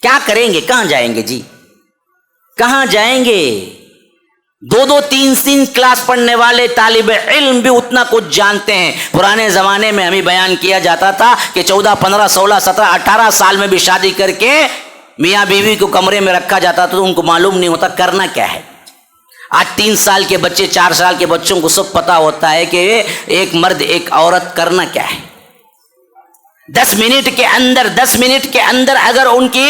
کیا کریں گے؟ کہاں جائیں گے جی؟ کہاں جائیں گے؟ 2-3 کلاس پڑھنے والے طالب علم بھی اتنا کچھ جانتے ہیں. پرانے زمانے میں ہمیں بیان کیا جاتا تھا کہ 14, 15, 16, 17, 18 سال میں بھی شادی کر کے میاں بیوی کو کمرے میں رکھا جاتا تھا تو ان کو معلوم نہیں ہوتا کرنا کیا ہے. آج 3 سال کے بچے 4 سال کے بچوں کو سب پتا ہوتا ہے کہ ایک مرد ایک عورت کرنا کیا ہے. 10 منٹ کے اندر اگر ان کی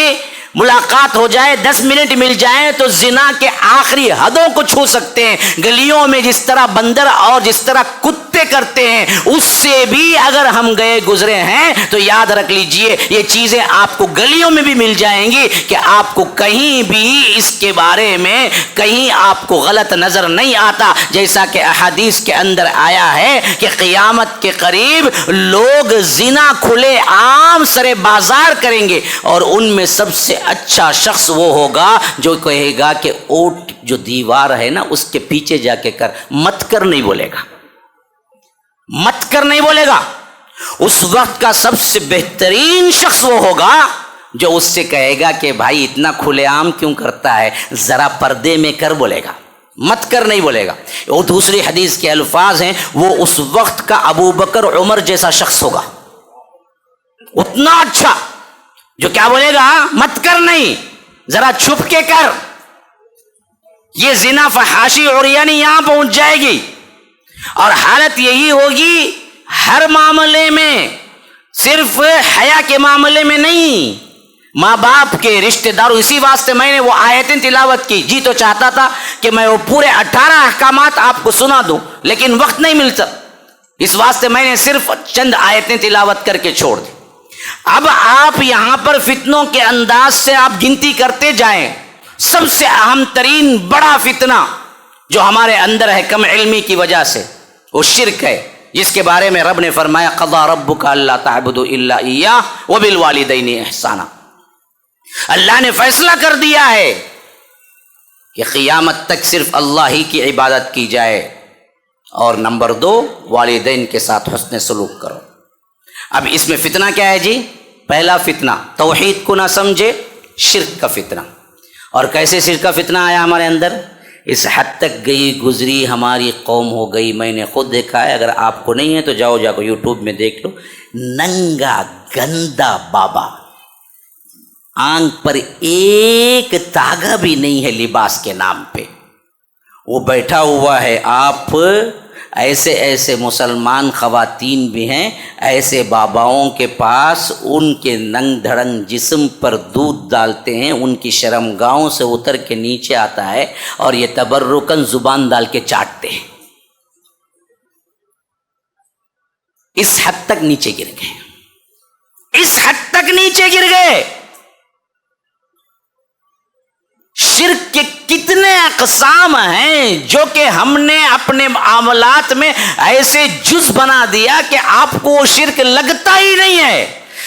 ملاقات ہو جائے، 10 منٹ مل جائیں تو زنا کے آخری حدوں کو چھو سکتے ہیں. گلیوں میں جس طرح بندر اور جس طرح کتے کرتے ہیں اس سے بھی اگر ہم گئے گزرے ہیں تو یاد رکھ لیجئے یہ چیزیں آپ کو گلیوں میں بھی مل جائیں گی کہ آپ کو کہیں بھی اس کے بارے میں کہیں آپ کو غلط نظر نہیں آتا. جیسا کہ احادیث کے اندر آیا ہے کہ قیامت کے قریب لوگ زنا کھلے عام سرے بازار کریں گے اور ان میں سب سے اچھا شخص وہ ہوگا جو کہے گا کہ اوٹ جو دیوار ہے نا اس کے پیچھے جا کے کر، مت کر نہیں بولے گا، مت کر نہیں بولے گا. اس وقت کا سب سے بہترین شخص وہ ہوگا جو اس سے کہے گا کہ بھائی اتنا کھلے عام کیوں کرتا ہے، ذرا پردے میں کر بولے گا، مت کر نہیں بولے گا. اور دوسری حدیث کے الفاظ ہیں وہ اس وقت کا ابو بکر عمر جیسا شخص ہوگا، اتنا اچھا جو کیا بولے گا، مت کر نہیں، ذرا چھپ کے کر. یہ زنا فحاشی عریانی یہاں پہنچ جائے گی اور حالت یہی ہوگی ہر معاملے میں، صرف حیا کے معاملے میں نہیں، ماں باپ کے رشتہ داروں. اسی واسطے میں نے وہ آیتیں تلاوت کی. جی تو چاہتا تھا کہ میں وہ پورے 18 احکامات آپ کو سنا دوں لیکن وقت نہیں ملتا، اس واسطے میں نے صرف چند آیتیں تلاوت کر کے چھوڑ دی. اب آپ یہاں پر فتنوں کے انداز سے آپ گنتی کرتے جائیں. سب سے اہم ترین بڑا فتنہ جو ہمارے اندر ہے کم علمی کی وجہ سے وہ شرک ہے، جس کے بارے میں رب نے فرمایا قضا ربک الا تعبدوا الا ایاہ وبالوالدین احسانا. اللہ نے فیصلہ کر دیا ہے کہ قیامت تک صرف اللہ ہی کی عبادت کی جائے اور نمبر 2 والدین کے ساتھ حسن سلوک کرو. اب اس میں فتنہ کیا ہے جی؟ پہلا فتنہ توحید کو نہ سمجھے، شرک کا فتنہ. اور کیسے شرک کا فتنہ آیا ہمارے اندر؟ اس حد تک گئی گزری ہماری قوم ہو گئی. میں نے خود دیکھا ہے، اگر آپ کو نہیں ہے تو جاؤ یوٹیوب میں دیکھ لو. ننگا گندا بابا، آنکھ پر ایک تاگا بھی نہیں ہے لباس کے نام پہ، وہ بیٹھا ہوا ہے. آپ ایسے مسلمان خواتین بھی ہیں، ایسے باباؤں کے پاس ان کے ننگ دھڑنگ جسم پر دودھ ڈالتے ہیں، ان کی شرمگاہوں سے اتر کے نیچے آتا ہے اور یہ تبرکن زبان ڈال کے چاٹتے ہیں. اس حد تک نیچے گر گئے، اس حد تک نیچے گر گئے. شرک کے کتنے اقسام ہیں جو کہ ہم نے اپنے معاملات میں ایسے جز بنا دیا کہ آپ کو وہ شرک لگتا ہی نہیں ہے.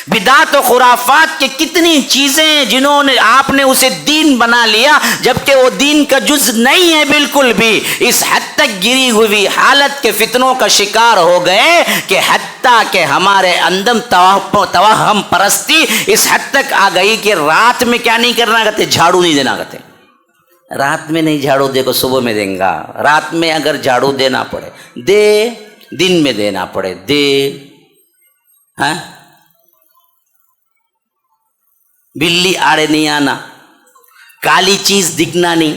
بدعت و خرافات کے کتنی چیزیں جنہوں نے آپ نے اسے دین بنا لیا جبکہ وہ دین کا جز نہیں ہے بالکل بھی. اس حد تک گری ہوئی حالت کے فتنوں کا شکار ہو گئے کہ حتیٰ کہ ہمارے اندر توہم پرستی اس حد تک آ گئی کہ رات میں کیا نہیں کرنا کہتے، جھاڑو نہیں دینا کہتے. رات میں نہیں جھاڑو دے کو صبح میں دیں گا. رات میں اگر جھاڑو دینا پڑے دے، دن میں دینا پڑے دے. ہاں، بلی آڑے نہیں آنا، کالی چیز دکھنا نہیں،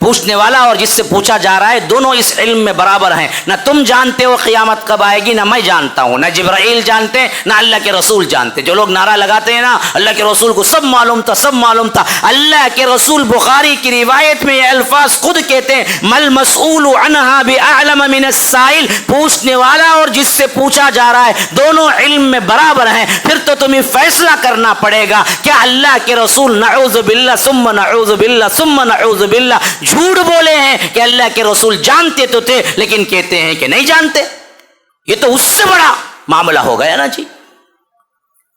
پوچھنے والا اور جس سے پوچھا جا رہا ہے دونوں اس علم میں برابر ہیں. نہ تم جانتے ہو قیامت کب آئے گی، نہ میں جانتا ہوں، نہ جبرائیل جانتے نہ اللہ کے رسول جانتے. جو لوگ نعرہ لگاتے ہیں نا اللہ کے رسول کو سب معلوم تھا، سب معلوم تھا، اللہ کے رسول بخاری کی روایت میں یہ الفاظ خود کہتے ہیں مل مسئول عنہا باعلم من السائل، پوچھنے والا اور جس سے پوچھا جا رہا ہے دونوں علم میں برابر ہیں. پھر تو تمہیں فیصلہ کرنا پڑے گا کیا اللہ کے رسول نعوذ باللہ ثم نعوذ باللہ ثم نعوذ باللہ جھوٹ بولے ہیں کہ اللہ کے رسول جانتے تو تھے لیکن کہتے ہیں کہ نہیں جانتے؟ یہ تو اس سے بڑا معاملہ ہو گیا نا جی.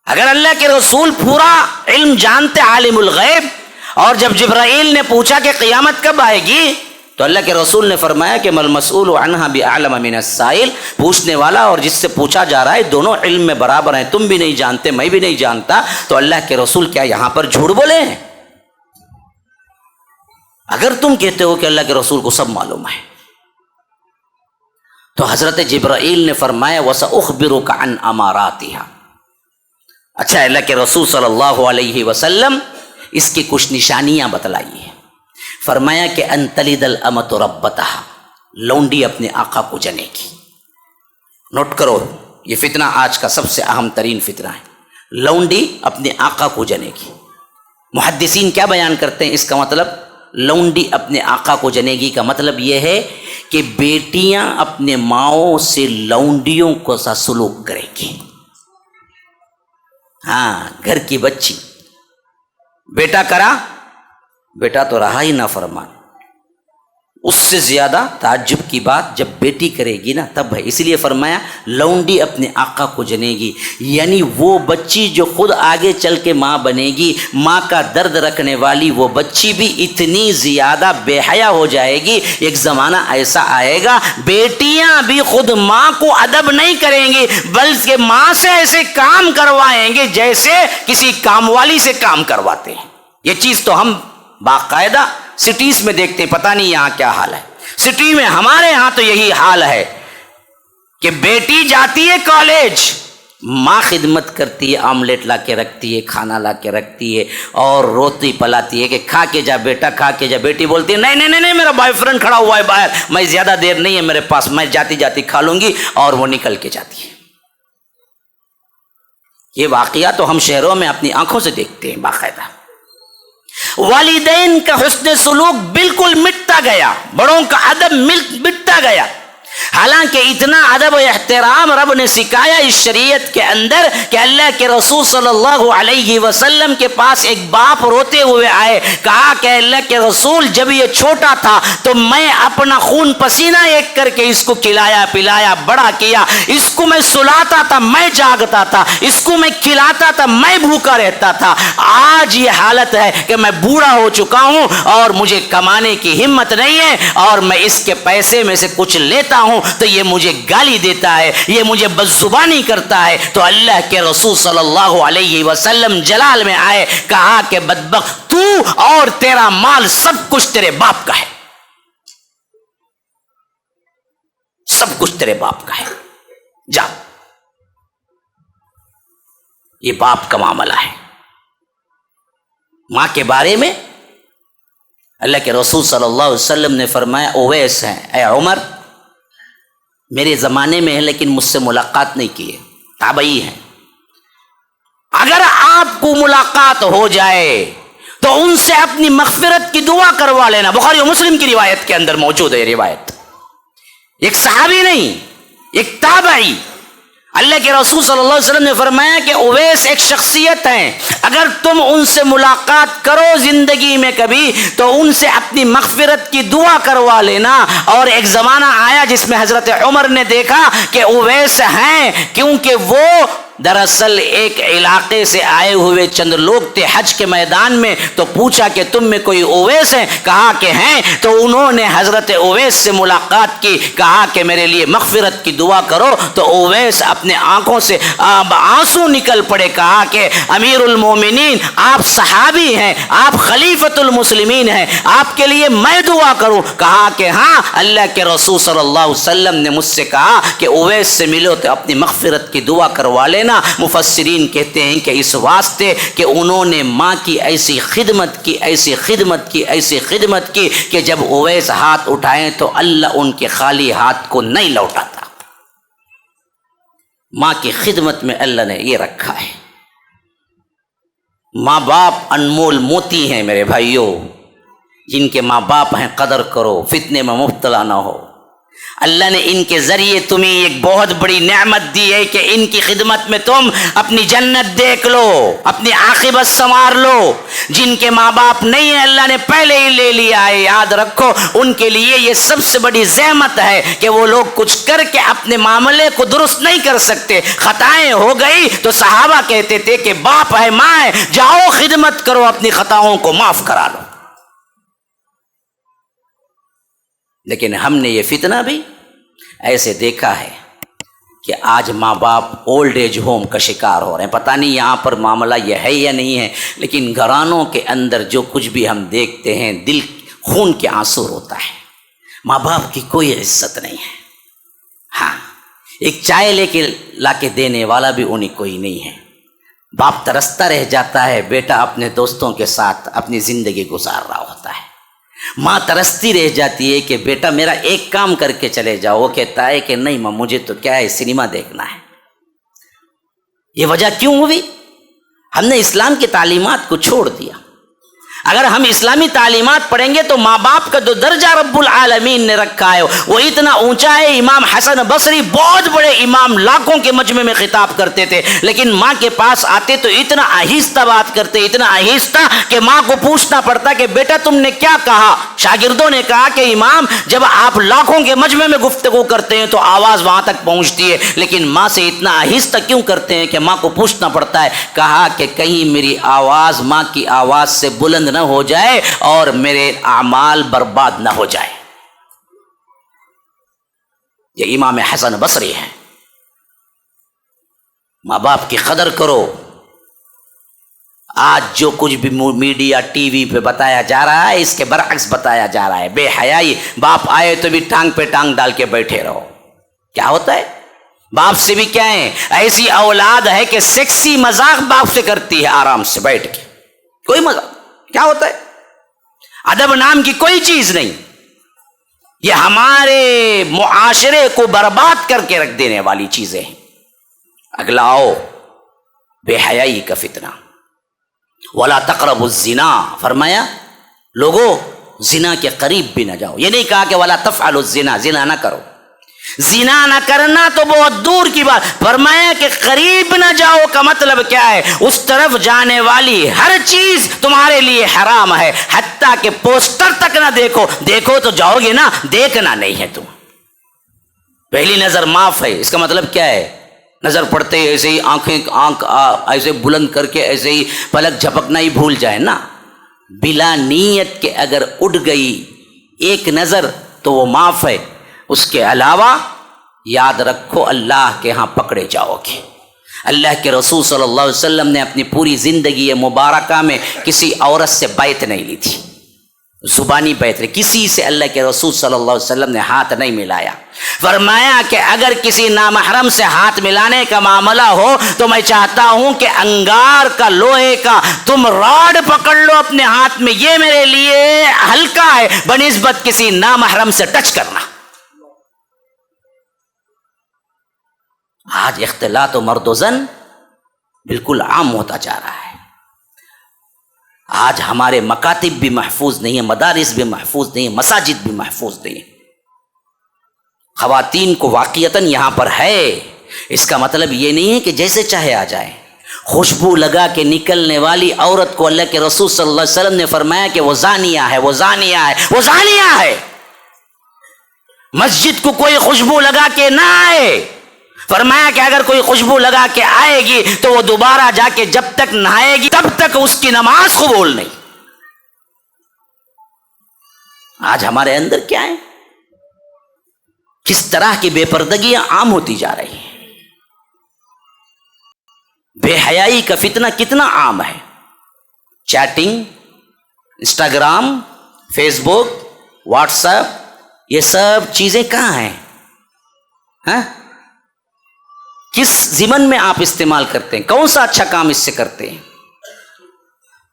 اگر اللہ کے رسول پورا علم جانتے، عالم الغیب، اور جب جبرائیل نے پوچھا کہ قیامت کب آئے گی تو اللہ کے رسول نے فرمایا کہ مل مسئول عنہا باعلم من السائل، پوچھنے والا اور جس سے پوچھا جا رہا ہے دونوں علم میں برابر ہیں، تم بھی نہیں جانتے میں بھی نہیں جانتا، تو اللہ کے رسول کیا یہاں پر جھوٹ بولے ہیں؟ اگر تم کہتے ہو کہ اللہ کے رسول کو سب معلوم ہے تو حضرت جبرائیل نے فرمایا وَسَأُخْبِرُكَ عَنْ أَمَارَاتِهَا، اچھا اللہ کے رسول صلی اللہ علیہ وسلم اس کی کچھ نشانیاں بتلائیے. فرمایا کہ ان تلد الامۃ ربتہا، لونڈی اپنے آقا کو جنے گی. نوٹ کرو یہ فتنہ آج کا سب سے اہم ترین فتنہ ہے، لونڈی اپنے آقا کو جنے گی. محدثین کیا بیان کرتے ہیں اس کا مطلب؟ لونڈی اپنے آقا کو جنے گی کا مطلب یہ ہے کہ بیٹیاں اپنے ماؤں سے لونڈیوں کو سا سلوک کرے گی. ہاں، گھر کی بچی بیٹا کرا، بیٹا تو رہا ہی نافرمان، اس سے زیادہ تعجب کی بات جب بیٹی کرے گی نا تب ہے. اس لیے فرمایا لونڈی اپنے آقا کو جنے گی، یعنی وہ بچی جو خود آگے چل کے ماں بنے گی، ماں کا درد رکھنے والی وہ بچی بھی اتنی زیادہ بے حیا ہو جائے گی. ایک زمانہ ایسا آئے گا بیٹیاں بھی خود ماں کو ادب نہیں کریں گی بلکہ ماں سے ایسے کام کروائیں گے جیسے کسی کام والی سے کام کرواتے ہیں. یہ چیز تو ہم باقاعدہ سٹیز میں دیکھتے ہیں، پتہ نہیں یہاں کیا حال ہے. سٹی میں ہمارے ہاں تو یہی حال ہے کہ بیٹی جاتی ہے کالج، ماں خدمت کرتی ہے، آملیٹ لا کے رکھتی ہے، کھانا لا کے رکھتی ہے اور روتی پلاتی ہے کہ کھا کے جا بیٹا، کھا کے جا. بیٹی بولتی ہے نہیں نہیں نہیں، میرا بوائے فرینڈ کھڑا ہوا ہے باہر، میں زیادہ دیر نہیں ہے میرے پاس، میں جاتی جاتی کھا لوں گی، اور وہ نکل کے جاتی ہے. یہ واقعہ تو ہم شہروں میں اپنی آنکھوں سے دیکھتے ہیں باقاعدہ. والدین کا حسن سلوک بالکل مٹتا گیا، بڑوں کا ادب مٹتا گیا. حالانکہ اتنا ادب و احترام رب نے سکھایا اس شریعت کے اندر کہ اللہ کے رسول صلی اللہ علیہ وسلم کے پاس ایک باپ روتے ہوئے آئے، کہا کہ اللہ کے رسول جب یہ چھوٹا تھا تو میں اپنا خون پسینہ ایک کر کے اس کو کھلایا پلایا بڑا کیا، اس کو میں سلاتا تھا میں جاگتا تھا، اس کو میں کھلاتا تھا میں بھوکا رہتا تھا. آج یہ حالت ہے کہ میں بوڑھا ہو چکا ہوں اور مجھے کمانے کی ہمت نہیں ہے اور میں اس کے پیسے میں سے کچھ لیتا ہوں تو یہ مجھے گالی دیتا ہے، یہ مجھے بدزبانی کرتا ہے. تو اللہ کے رسول صلی اللہ علیہ وسلم جلال میں آئے، کہا کہ بدبخت تو اور تیرا مال سب کچھ تیرے باپ کا ہے، سب کچھ تیرے باپ کا ہے، جا. یہ باپ کا معاملہ ہے. ماں کے بارے میں اللہ کے رسول صلی اللہ علیہ وسلم نے فرمایا اویس ہیں، اے عمر میرے زمانے میں ہے لیکن مجھ سے ملاقات نہیں کی ہے، تابعی ہیں، اگر آپ کو ملاقات ہو جائے تو ان سے اپنی مغفرت کی دعا کروا لینا. بخاری و مسلم کی روایت کے اندر موجود ہے یہ روایت. ایک صحابی نہیں، ایک تابعی. اللہ کے رسول صلی اللہ علیہ وسلم نے فرمایا کہ اویس ایک شخصیت ہیں، اگر تم ان سے ملاقات کرو زندگی میں کبھی تو ان سے اپنی مغفرت کی دعا کروا لینا. اور ایک زمانہ آیا جس میں حضرت عمر نے دیکھا کہ اویس ہیں، کیونکہ وہ دراصل ایک علاقے سے آئے ہوئے چند لوگ تھے حج کے میدان میں. تو پوچھا کہ تم میں کوئی اویس ہیں؟ کہا کہ ہیں. تو انہوں نے حضرت اویس سے ملاقات کی، کہا کہ میرے لیے مغفرت کی دعا کرو. تو اویس اپنے آنکھوں سے آنسو نکل پڑے، کہا کہ امیر المومنین آپ صحابی ہیں، آپ خلیفۃ المسلمین ہیں، آپ کے لیے میں دعا کروں؟ کہا کہ ہاں، اللہ کے رسول صلی اللہ علیہ وسلم نے مجھ سے کہا کہ اویس سے ملو تو اپنی مغفرت کی دعا کروا لے. نا مفسرین کہتے ہیں کہ اس واسطے کہ انہوں نے ماں کی ایسی خدمت کی، ایسی خدمت کی، ایسی خدمت کی کہ جب اویس ہاتھ اٹھائیں تو اللہ ان کے خالی ہاتھ کو نہیں لوٹاتا۔ ماں کی خدمت میں اللہ نے یہ رکھا ہے۔ ماں باپ انمول موتی ہیں میرے بھائیوں، جن کے ماں باپ ہیں قدر کرو، فتنے میں مبتلا نہ ہو۔ اللہ نے ان کے ذریعے تمہیں ایک بہت بڑی نعمت دی ہے کہ ان کی خدمت میں تم اپنی جنت دیکھ لو، اپنی عاقبت سنوار لو۔ جن کے ماں باپ نہیں ہیں اللہ نے پہلے ہی لے لیا ہے، یاد رکھو ان کے لیے یہ سب سے بڑی زحمت ہے کہ وہ لوگ کچھ کر کے اپنے معاملے کو درست نہیں کر سکتے۔ خطائیں ہو گئی تو صحابہ کہتے تھے کہ باپ ہے ماں ہے، جاؤ خدمت کرو، اپنی خطاؤں کو معاف کرا لو۔ لیکن ہم نے یہ فتنہ بھی ایسے دیکھا ہے کہ آج ماں باپ اولڈ ایج ہوم کا شکار ہو رہے ہیں۔ پتہ نہیں یہاں پر معاملہ یہ ہے یا نہیں ہے، لیکن گھرانوں کے اندر جو کچھ بھی ہم دیکھتے ہیں دل خون کے آنسو ہوتا ہے۔ ماں باپ کی کوئی عزت نہیں ہے۔ ہاں، ایک چائے لے کے لا کے دینے والا بھی انہیں کوئی نہیں ہے۔ باپ ترستا رہ جاتا ہے، بیٹا اپنے دوستوں کے ساتھ اپنی زندگی گزار رہا ہوتا ہے۔ ماں ترستی رہ جاتی ہے کہ بیٹا میرا ایک کام کر کے چلے جاؤ، وہ کہتا ہے کہ نہیں ماں مجھے تو کیا ہے سنیما دیکھنا ہے۔ یہ وجہ کیوں ہوئی؟ ہم نے اسلام کی تعلیمات کو چھوڑ دیا۔ اگر ہم اسلامی تعلیمات پڑھیں گے تو ماں باپ کا جو درجہ رب العالمین نے رکھا ہے وہ اتنا اونچا ہے۔ امام حسن بصری بہت بڑے امام، لاکھوں کے مجمع میں خطاب کرتے تھے، لیکن ماں کے پاس آتے تو اتنا آہستہ بات کرتے، اتنا آہستہ کہ ماں کو پوچھنا پڑتا کہ بیٹا تم نے کیا کہا؟ شاگردوں نے کہا کہ امام جب آپ لاکھوں کے مجمع میں گفتگو کرتے ہیں تو آواز وہاں تک پہنچتی ہے، لیکن ماں سے اتنا آہستہ کیوں کرتے ہیں کہ ماں کو پوچھنا پڑتا ہے؟ کہا کہ کہیں میری آواز ماں کی آواز سے بلند نہ ہو جائے اور میرے اعمال برباد نہ ہو جائے۔ یہ امام حسن بصری ہے۔ ماں باپ کی قدر کرو۔ آج جو کچھ بھی میڈیا ٹی وی پہ بتایا جا رہا ہے اس کے برعکس بتایا جا رہا ہے۔ بے حیائی، باپ آئے تو بھی ٹانگ پہ ٹانگ ڈال کے بیٹھے رہو۔ کیا ہوتا ہے؟ باپ سے بھی کیا ہے، ایسی اولاد ہے کہ سیکسی مذاق باپ سے کرتی ہے آرام سے بیٹھ کے، کوئی مذاق۔ کیا ہوتا ہے؟ ادب نام کی کوئی چیز نہیں۔ یہ ہمارے معاشرے کو برباد کر کے رکھ دینے والی چیزیں ہیں۔ اگلا آؤ، بے حیائی کا فتنہ۔ وَلَا تَقْرَبُوا الزِّنَا، فرمایا لوگو زنا کے قریب بھی نہ جاؤ۔ یہ نہیں کہا کہ وَلَا تَفْعَلُوا الزِّنَا، زنا نہ کرو۔ زنا نہ کرنا تو بہت دور کی بات، فرمایا کہ قریب نہ جاؤ کا مطلب کیا ہے؟ اس طرف جانے والی ہر چیز تمہارے لیے حرام ہے، حتیٰ کہ پوسٹر تک نہ دیکھو۔ دیکھو تو جاؤ گے نا، دیکھنا نہیں ہے تم۔ پہلی نظر معاف ہے، اس کا مطلب کیا ہے؟ نظر پڑتے ہی ایسے ہی آنکھ ایسے بلند کر کے ایسے ہی پلک جھپکنا ہی بھول جائے نا۔ بلا نیت کے اگر اڑ گئی ایک نظر تو وہ معاف ہے، اس کے علاوہ یاد رکھو اللہ کے ہاں پکڑے جاؤ گے۔ اللہ کے رسول صلی اللہ علیہ وسلم نے اپنی پوری زندگی مبارکہ میں کسی عورت سے بیعت نہیں لی تھی، زبانی بیعت نہیں، کسی سے اللہ کے رسول صلی اللہ علیہ وسلم نے ہاتھ نہیں ملایا۔ فرمایا کہ اگر کسی نامحرم سے ہاتھ ملانے کا معاملہ ہو تو میں چاہتا ہوں کہ انگار کا، لوہے کا تم راڈ پکڑ لو اپنے ہاتھ میں، یہ میرے لیے ہلکا ہے بنسبت کسی نامحرم سے ٹچ کرنا۔ آج اختلاط و مرد و زن بالکل عام ہوتا جا رہا ہے۔ آج ہمارے مکاتب بھی محفوظ نہیں ہیں، مدارس بھی محفوظ نہیں ہیں، مساجد بھی محفوظ نہیں ہیں۔ خواتین کو واقعتاً یہاں پر ہے، اس کا مطلب یہ نہیں ہے کہ جیسے چاہے آ جائے۔ خوشبو لگا کے نکلنے والی عورت کو اللہ کے رسول صلی اللہ علیہ وسلم نے فرمایا کہ وہ زانیہ ہے، وہ زانیہ ہے، وہ زانیہ ہے۔ مسجد کو کوئی خوشبو لگا کے نہ آئے۔ فرمایا کہ اگر کوئی خوشبو لگا کے آئے گی تو وہ دوبارہ جا کے جب تک نہائے گی تب تک اس کی نماز قبول نہیں۔ آج ہمارے اندر کیا ہے؟ کس طرح کی بے پردگیاں عام ہوتی جا رہی ہیں۔ بے حیائی کا فتنہ کتنا عام ہے۔ چیٹنگ، انسٹاگرام، فیس بک، واٹس ایپ، یہ سب چیزیں کہاں ہیں؟ ہاں؟ کس ضمن میں آپ استعمال کرتے ہیں؟ کون سا اچھا کام اس سے کرتے ہیں؟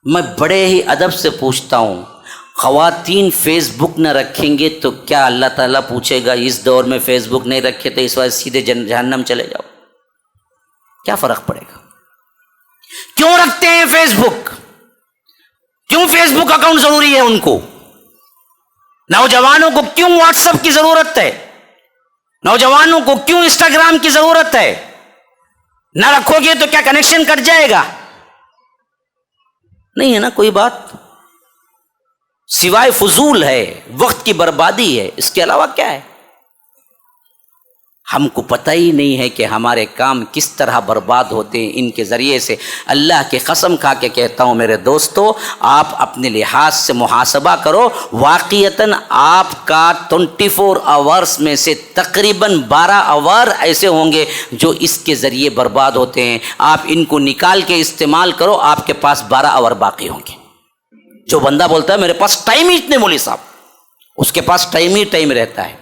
میں بڑے ہی ادب سے پوچھتا ہوں، خواتین فیس بک نہ رکھیں گے تو کیا اللہ تعالیٰ پوچھے گا اس دور میں فیس بک نہیں رکھے تو اس وقت سیدھے جہنم چلے جاؤ؟ کیا فرق پڑے گا؟ کیوں رکھتے ہیں فیس بک؟ کیوں فیس بک اکاؤنٹ ضروری ہے ان کو؟ نوجوانوں کو کیوں واٹس ایپ کی ضرورت ہے؟ نوجوانوں کو کیوں انسٹاگرام کی ضرورت ہے؟ نہ رکھو گے تو کیا کنیکشن کٹ جائے گا؟ نہیں ہے نا کوئی بات، سوائے فضول ہے، وقت کی بربادی ہے، اس کے علاوہ کیا ہے؟ ہم کو پتہ ہی نہیں ہے کہ ہمارے کام کس طرح برباد ہوتے ہیں ان کے ذریعے سے۔ اللہ کی قسم کھا کے کہتا ہوں میرے دوستو، آپ اپنے لحاظ سے محاسبہ کرو، واقعتاً آپ کا 24 آورس میں سے تقریباً 12 آور ایسے ہوں گے جو اس کے ذریعے برباد ہوتے ہیں۔ آپ ان کو نکال کے استعمال کرو، آپ کے پاس 12 آور باقی ہوں گے۔ جو بندہ بولتا ہے میرے پاس ٹائم ہی اتنے، مولوی صاحب، اس کے پاس ٹائم ہی ٹائم رہتا ہے،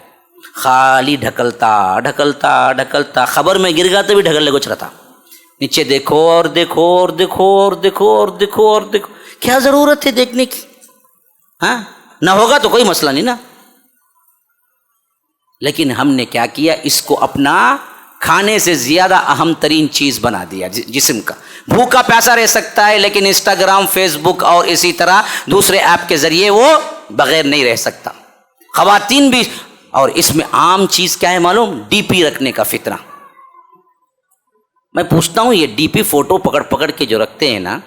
خالی ڈھکلتا ڈھکلتا ڈھکلتا، خبر میں گر گیا تو بھی ڈھکلنے کو چلتا، نیچے دیکھو اور دیکھو اور دیکھو اور دیکھو اور دیکھو اور دیکھو، کیا ضرورت ہے دیکھنے کی؟ ہاں نہ ہوگا تو کوئی مسئلہ نہیں نا، لیکن ہم نے کیا کیا، اس کو اپنا کھانے سے زیادہ اہم ترین چیز بنا دیا جسم کا۔ بھوکا پیاسا رہ سکتا ہے لیکن انسٹاگرام، فیس بک اور اسی طرح دوسرے ایپ کے ذریعے وہ بغیر نہیں رہ سکتا۔ خواتین بھی، اور اس میں عام چیز کیا ہے معلوم؟ ڈی پی رکھنے کا فتنہ۔ میں پوچھتا ہوں، یہ ڈی پی فوٹو پکڑ پکڑ کے جو رکھتے ہیں نا،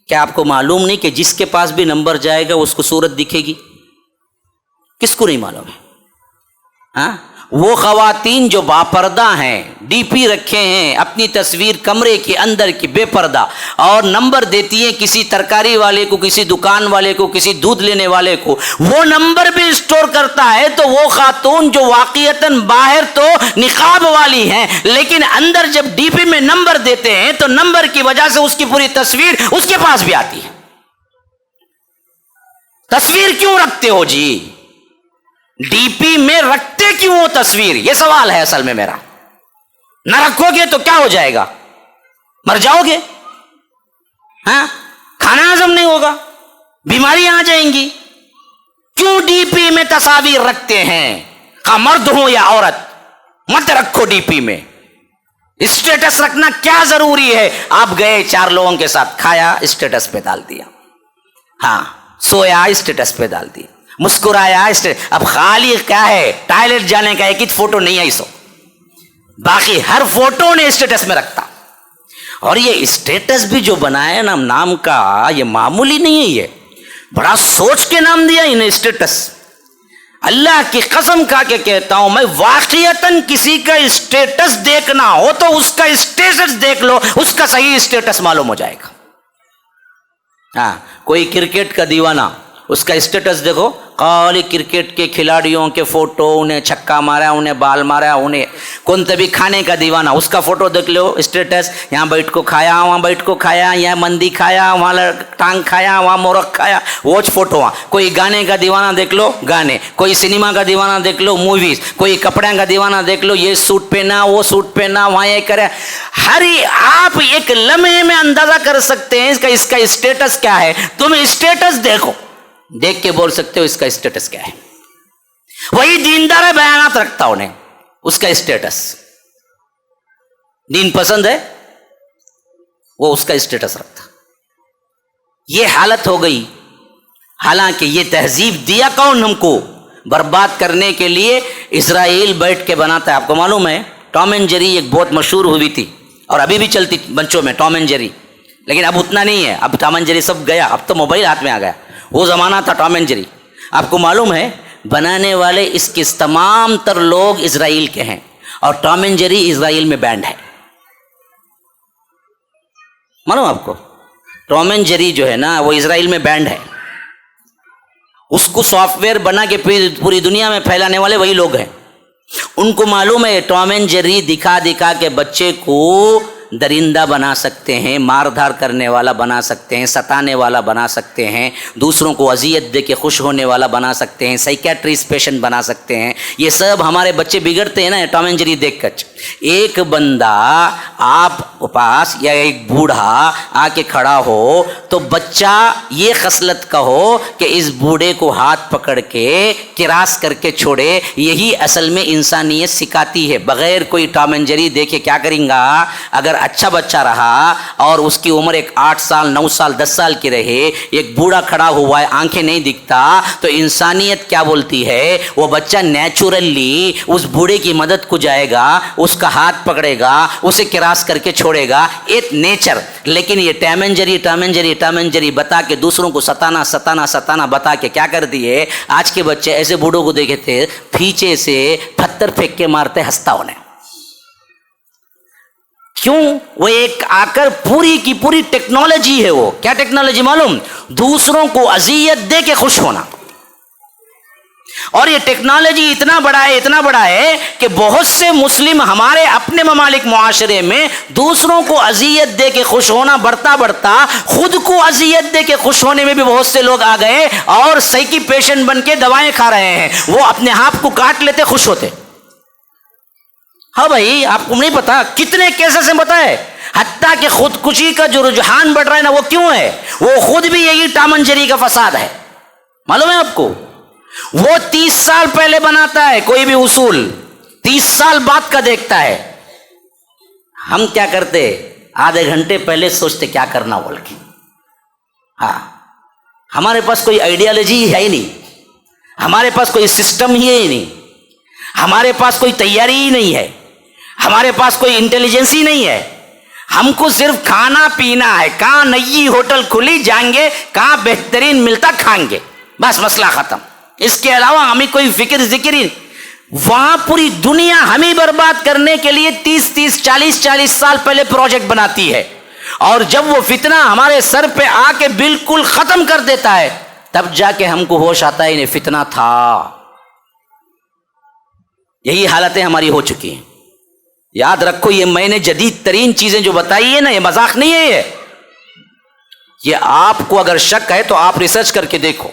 کیا آپ کو معلوم نہیں کہ جس کے پاس بھی نمبر جائے گا اس کو صورت دکھے گی؟ کس کو نہیں معلوم ہے؟ ہاں وہ خواتین جو باپردہ ہیں، ڈی پی رکھے ہیں، اپنی تصویر کمرے کے اندر کی بے پردہ، اور نمبر دیتی ہیں کسی ترکاری والے کو، کسی دکان والے کو، کسی دودھ لینے والے کو، وہ نمبر بھی اسٹور کرتا ہے، تو وہ خاتون جو واقعتاً باہر تو نقاب والی ہیں لیکن اندر جب ڈی پی میں نمبر دیتے ہیں تو نمبر کی وجہ سے اس کی پوری تصویر اس کے پاس بھی آتی ہے۔ تصویر کیوں رکھتے ہو جی؟ ڈی پی میں رکھتے کیوں وہ تصویر؟ یہ سوال ہے اصل میں میرا۔ نہ رکھو گے تو کیا ہو جائے گا؟ مر جاؤ گے، ہاں کھانا ہضم نہیں ہوگا، بیماریاں آ جائیں گی۔ کیوں ڈی پی میں تصاویر رکھتے ہیں؟ خواہ مرد ہو یا عورت، مت رکھو ڈی پی میں۔ اسٹیٹس رکھنا کیا ضروری ہے؟ آپ گئے 4 لوگوں کے ساتھ، کھایا اسٹیٹس پہ ڈال دیا، ہاں سویا اسٹیٹس پہ ڈال دیا، مسکرایا اب خالی کیا ہے؟ ٹوائلٹ جانے کا ایک ہی فوٹو نہیں ہے، سو باقی ہر فوٹو نے اسٹیٹس میں رکھتا۔ اور یہ اسٹیٹس بھی جو بنایا نا نام کا، یہ معمولی نہیں ہے، یہ بڑا سوچ کے نام دیا انہیں اسٹیٹس۔ اللہ کی قسم کھا کے کہتا ہوں، میں واقعتاً کسی کا اسٹیٹس دیکھنا ہو تو اس کا اسٹیٹس دیکھ لو، اس کا صحیح اسٹیٹس معلوم ہو جائے گا۔ ہاں کوئی کرکٹ کا دیوانہ، اس کا اسٹیٹس دیکھو، خالی کرکٹ کے کھلاڑیوں کے فوٹو، انہیں چھکا مارا، انہیں بال مارا، انہیں کون تبھی کھانے کا دیوانہ، اس کا فوٹو دیکھ لو اسٹیٹس، یہاں بیٹھ کو کھایا، وہاں بیٹھ کو کھایا، یہاں مندی کھایا، وہاں ٹانگ کھایا، وہاں مورخ کھایا، واچ فوٹو۔ وہاں کوئی گانے کا دیوانہ دیکھ لو، گانے، کوئی سنیما کا دیوانہ دیکھ لو، موویز، کوئی کپڑے کا دیوانہ دیکھ لو، یہ سوٹ پہنا، وہ سوٹ پہنا، وہاں یہ کرے، ہر آپ ایک لمحے میں اندازہ کر سکتے ہیں اس کا اسٹیٹس کیا ہے۔ تم اسٹیٹس دیکھو، دیکھ کے بول سکتے ہو اس کا اسٹیٹس کیا ہے۔ وہی دیندار بیانات رکھتا انہیں، اس کا اسٹیٹس دین پسند ہے، وہ اس کا اسٹیٹس رکھتا۔ یہ حالت ہو گئی، حالانکہ یہ تہذیب دیا کون ہم کو؟ برباد کرنے کے لیے اسرائیل بیٹھ کے بناتا ہے۔ آپ کو معلوم ہے ٹام اینڈ جیری ایک بہت مشہور ہوئی تھی اور ابھی بھی چلتی بچوں میں ٹام اینڈ جیری، لیکن اب اتنا نہیں ہے، اب ٹام اینڈ جیری سب گیا، اب تو موبائل ہاتھ میں آ گیا۔ وہ زمانہ تھا ٹام اینڈ جیری، آپ کو معلوم ہے بنانے والے اس کے تمام تر لوگ اسرائیل کے ہیں، اور ٹام اینڈ جیری اسرائیل میں بینڈ ہے۔ معلوم آپ کو ٹام اینڈ جیری جو ہے نا وہ اسرائیل میں بینڈ ہے، اس کو سافٹ ویئر بنا کے پوری دنیا میں پھیلانے والے وہی لوگ ہیں۔ ان کو معلوم ہے ٹام اینڈ جیری دکھا دکھا کے بچے کو درندہ بنا سکتے ہیں، مار دھار کرنے والا بنا سکتے ہیں، ستانے والا بنا سکتے ہیں، دوسروں کو اذیت دے کے خوش ہونے والا بنا سکتے ہیں، سائیکیٹرسٹ پیشنٹ بنا سکتے ہیں. یہ سب ہمارے بچے بگڑتے ہیں نا ٹام اینڈ جیری دیکھ کر. ایک بندہ آپ کے پاس یا ایک بوڑھا آ کے کھڑا ہو تو بچہ یہ خصلت کا ہو کہ اس بوڑھے کو ہاتھ پکڑ کے کراس کر کے چھوڑے. یہی اصل میں انسانیت سکھاتی ہے. بغیر کوئی ٹام اینڈ جیری دیکھے کیا کریں گا؟ اگر اچھا بچہ رہا اور اس کی عمر ایک 8 سال 9 سال 10 سال کی رہے، ایک بوڑھا کھڑا ہوا ہے آنکھیں نہیں دکھتا، تو انسانیت کیا بولتی ہے؟ وہ بچہ نیچرلی اس بوڑھے کی مدد کو جائے گا، اس کا ہاتھ پکڑے گا، اسے کراس کر کے چھوڑے گا. ایک نیچر. لیکن یہ ٹام اینڈ جیری بتا کے دوسروں کو ستانا بتا کے کیا کر دیے؟ آج کے بچے ایسے بوڑھوں کو دیکھے تھے پیچھے سے پتھر پھینک کے مارتے ہنستا انہیں. کیوں؟ وہ ایک آ کر پوری کی پوری ٹیکنالوجی ہے. وہ کیا ٹیکنالوجی معلوم؟ دوسروں کو اذیت دے کے خوش ہونا. اور یہ ٹیکنالوجی اتنا بڑا ہے کہ بہت سے مسلم ہمارے اپنے ممالک معاشرے میں دوسروں کو اذیت دے کے خوش ہونا بڑھتا خود کو اذیت دے کے خوش ہونے میں بھی بہت سے لوگ آ گئے اور سائیکی پیشنٹ بن کے دوائیں کھا رہے ہیں. وہ اپنے ہاتھ کو کاٹ لیتے خوش ہوتے. ہاں بھائی، آپ کو نہیں پتا کتنے کیسز ہیں بتائے. حتیٰ کہ خودکشی کا جو رجحان بڑھ رہا ہے نا، وہ کیوں ہے؟ وہ خود بھی یہی ٹام اینڈ جیری کا فساد ہے. معلوم ہے آپ کو؟ وہ 30 سال پہلے بناتا ہے کوئی بھی اصول، 30 سال بعد کا دیکھتا ہے. ہم کیا کرتے؟ آدھے گھنٹے پہلے سوچتے کیا کرنا بول کے. ہاں، ہمارے پاس کوئی آئیڈیالوجی ہے ہی نہیں، ہمارے پاس کوئی سسٹم ہی نہیں، ہمارے پاس کوئی تیاری ہی نہیں ہے، ہمارے پاس کوئی انٹیلیجنس ہی نہیں ہے. ہم کو صرف کھانا پینا ہے. کہاں نئی ہوٹل کھلی جائیں گے، کہاں بہترین ملتا کھائیں گے، بس مسئلہ ختم. اس کے علاوہ ہمیں کوئی فکر ذکر ہی. وہاں پوری دنیا ہمیں برباد کرنے کے لیے 30 40 سال پہلے پروجیکٹ بناتی ہے، اور جب وہ فتنہ ہمارے سر پہ آ کے بالکل ختم کر دیتا ہے تب جا کے ہم کو ہوش آتا ہے انہیں فتنہ تھا. یہی حالتیں ہماری ہو چکی ہیں. یاد رکھو، یہ میں نے جدید ترین چیزیں جو بتائی ہے نا، یہ مذاق نہیں ہے. یہ آپ کو اگر شک ہے تو آپ ریسرچ کر کے دیکھو.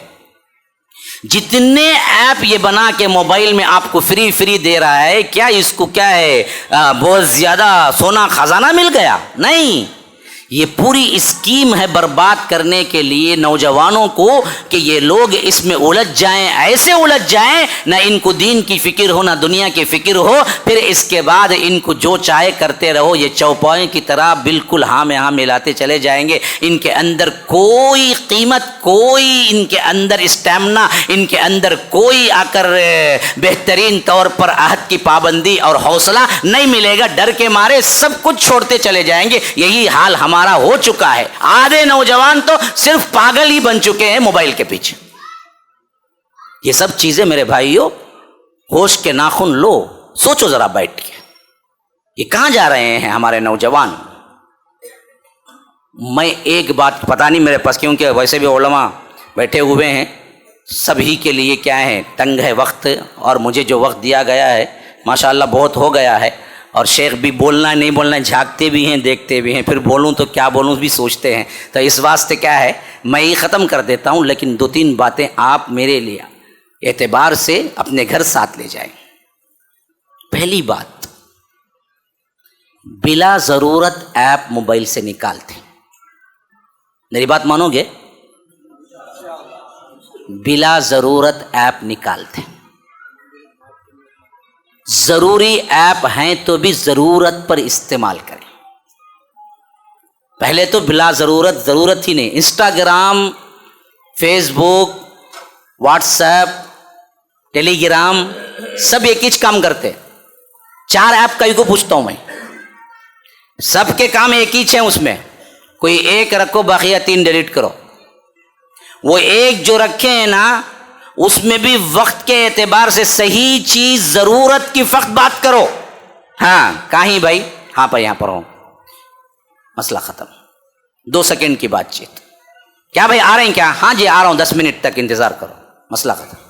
جتنے ایپ یہ بنا کے موبائل میں آپ کو فری دے رہا ہے، کیا اس کو کیا ہے بہت زیادہ سونا خزانہ مل گیا؟ نہیں، یہ پوری اسکیم ہے برباد کرنے کے لیے نوجوانوں کو، کہ یہ لوگ اس میں الجھ جائیں، ایسے الجھ جائیں، نہ ان کو دین کی فکر ہو نہ دنیا کی فکر ہو. پھر اس کے بعد ان کو جو چاہے کرتے رہو. یہ چوپائے کی طرح بالکل ہاں میں ہاں ملاتے چلے جائیں گے. ان کے اندر کوئی قیمت، کوئی ان کے اندر اسٹیمنا، ان کے اندر کوئی آ کر بہترین طور پر عہد کی پابندی اور حوصلہ نہیں ملے گا. ڈر کے مارے سب کچھ چھوڑتے چلے جائیں گے. یہی حال ہمارا ہو چکا ہے. آدھے نوجوان تو صرف پاگل ہی بن چکے ہیں موبائل کے پیچھے. یہ سب چیزیں میرے بھائیوں، ہوش کے ناخن لو، سوچو ذرا بیٹھ کے، یہ کہاں جا رہے ہیں ہمارے نوجوان. میں ایک بات پتا نہیں میرے پاس، کیونکہ ویسے بھی علماء بیٹھے ہوئے ہیں، سبھی کے لیے کیا ہے تنگ ہے وقت، اور مجھے جو وقت دیا گیا ہے ماشاءاللہ بہت ہو گیا ہے. اور شیخ بھی بولنا ہے نہیں بولنا ہے، جھانکتے بھی ہیں دیکھتے بھی ہیں، پھر بولوں تو کیا بولوں بھی سوچتے ہیں. تو اس واسطے کیا ہے میں ہی ختم کر دیتا ہوں، لیکن 2-3 باتیں آپ میرے لیے اعتبار سے اپنے گھر ساتھ لے جائیں. پہلی بات، بلا ضرورت ایپ موبائل سے نکالتے. میری بات مانو گے؟ بلا ضرورت ایپ نکالتے. ضروری ایپ ہیں تو بھی ضرورت پر استعمال کریں. پہلے تو بلا ضرورت ہی نہیں. انسٹاگرام، فیس بک، واٹس ایپ، ٹیلی گرام سب ایک ہی کام کرتے. 4 ایپ کا ہی کو پوچھتا ہوں میں، سب کے کام ایک ہی ہیں. اس میں کوئی ایک رکھو، باقی 3 ڈیلیٹ کرو. وہ ایک جو رکھے ہیں نا، اس میں بھی وقت کے اعتبار سے صحیح چیز، ضرورت کی فقط بات کرو. ہاں کہیں بھائی، ہاں پر یہاں پر ہوں، مسئلہ ختم. 2 سیکنڈ کی بات چیت. کیا بھائی آ رہے ہیں کیا؟ ہاں جی آ رہا ہوں، 10 منٹ تک انتظار کرو، مسئلہ ختم.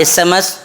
SMS,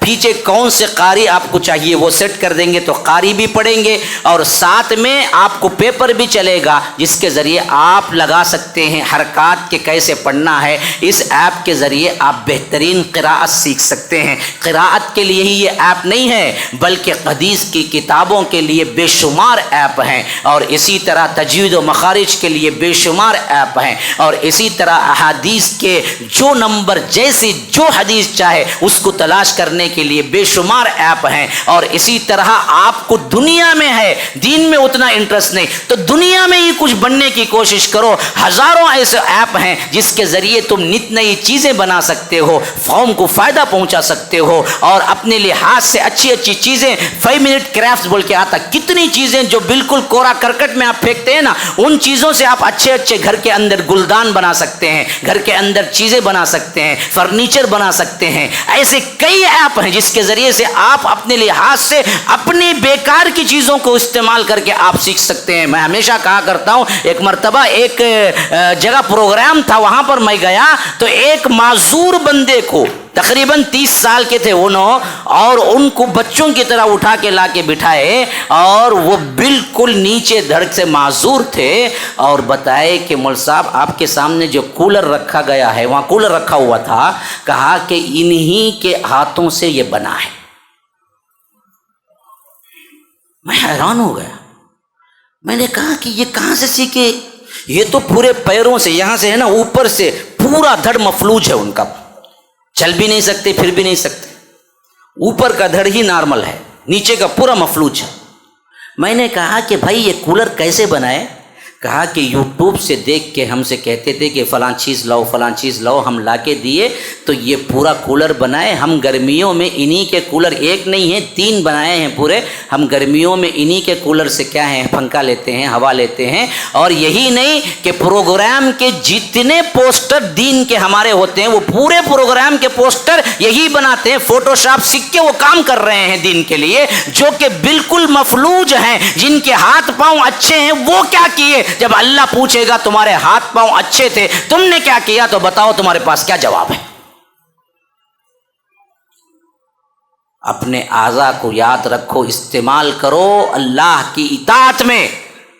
پیچھے کون سے قاری آپ کو چاہیے وہ سیٹ کر دیں گے تو قاری بھی پڑھیں گے، اور ساتھ میں آپ کو پیپر بھی چلے گا جس کے ذریعے آپ لگا سکتے ہیں حرکات کے کیسے پڑھنا ہے۔ اس ایپ کے ذریعے آپ بہترین قراءت سیکھ سکتے ہیں۔ قراءت کے لیے ہی یہ ایپ نہیں ہے بلکہ حدیث کی کتابوں کے لیے بے شمار ایپ ہیں، اور اسی طرح تجوید و مخارج کے لیے بے شمار ایپ ہیں، اور اسی طرح احادیث کے جو نمبر جیسی جو حدیث چاہے اس کو تلاش کرنے کے لیے بے شمار ایپ ہیں، اور اسی طرح آپ کو دنیا میں ہے دین میں اتنا انٹرسٹ نہیں تو دنیا میں ہی کچھ بننے کی کوشش کرو۔ ہزاروں ایسے ایپ ہیں جس کے ذریعے تم نت نئی چیزیں بنا سکتے ہو، قوم کو فائدہ پہنچا سکتے ہو، اور اپنے لحاظ سے اچھی اچھی چیزیں 5 منٹ کرافٹس بول کے آتا، کتنی چیزیں جو بالکل کوڑا کرکٹ میں آپ پھینکتے ہیں نا، ان چیزوں سے آپ اچھے اچھے گھر کے اندر گلدان بنا سکتے ہیں، گھر کے اندر چیزیں بنا سکتے ہیں، فرنیچر بنا سکتے ہیں۔ ایسے کئی ایپ ہیں جس کے ذریعے سے آپ اپنے لحاظ سے اپنی بیکار کی چیزوں کو استعمال کر کے آپ سیکھ سکتے ہیں۔ میں ہمیشہ کہا کرتا ہوں، ایک مرتبہ ایک جگہ پروگرام تھا، وہاں پر میں گیا تو ایک معذور بندے کو تقریباً 30 سال کے تھے انہوں، اور ان کو بچوں کی طرح اٹھا کے لا کے بٹھائے، اور وہ بالکل نیچے دھڑ سے معذور تھے، اور بتائے کہ مول صاحب آپ کے سامنے جو کولر رکھا گیا ہے، وہاں کولر رکھا ہوا تھا، کہا کہ انہی کے ہاتھوں سے یہ بنا ہے۔ میں حیران ہو گیا، میں نے کہا کہ یہ کہاں سے سیکھے؟ یہ تو پورے پیروں سے، یہاں سے ہے نا اوپر سے پورا دھڑ مفلوج ہے ان کا، چل بھی نہیں سکتے پھر بھی نہیں سکتے، اوپر کا دھڑ ہی نارمل ہے، نیچے کا پورا مفلوج ہے۔ میں نے کہا کہ بھائی یہ کولر کیسے بنائے؟ کہا کہ یوٹیوب سے دیکھ کے ہم سے کہتے تھے کہ فلاں چیز لاؤ فلاں چیز لاؤ، ہم لا کے دیے تو یہ پورا کولر بنائے۔ ہم گرمیوں میں انہی کے کولر ایک نہیں ہے 3 بنائے ہیں پورے، ہم گرمیوں میں انہی کے کولر سے کیا ہے پنکھا لیتے ہیں، ہوا لیتے ہیں۔ اور یہی نہیں کہ پروگرام کے جتنے پوسٹر دین کے ہمارے ہوتے ہیں وہ پورے پروگرام کے پوسٹر یہی بناتے ہیں، فوٹو شاپ سیکھ کے وہ کام کر رہے ہیں دین کے لیے، جو کہ بالکل مفلوج ہیں، جن کے ہاتھ پاؤں اچھے ہیں وہ کیا کیے؟ جب اللہ پوچھے گا تمہارے ہاتھ پاؤں اچھے تھے تم نے کیا کیا تو بتاؤ تمہارے پاس کیا جواب ہے؟ اپنے اعضاء کو یاد رکھو، استعمال کرو اللہ کی اطاعت میں،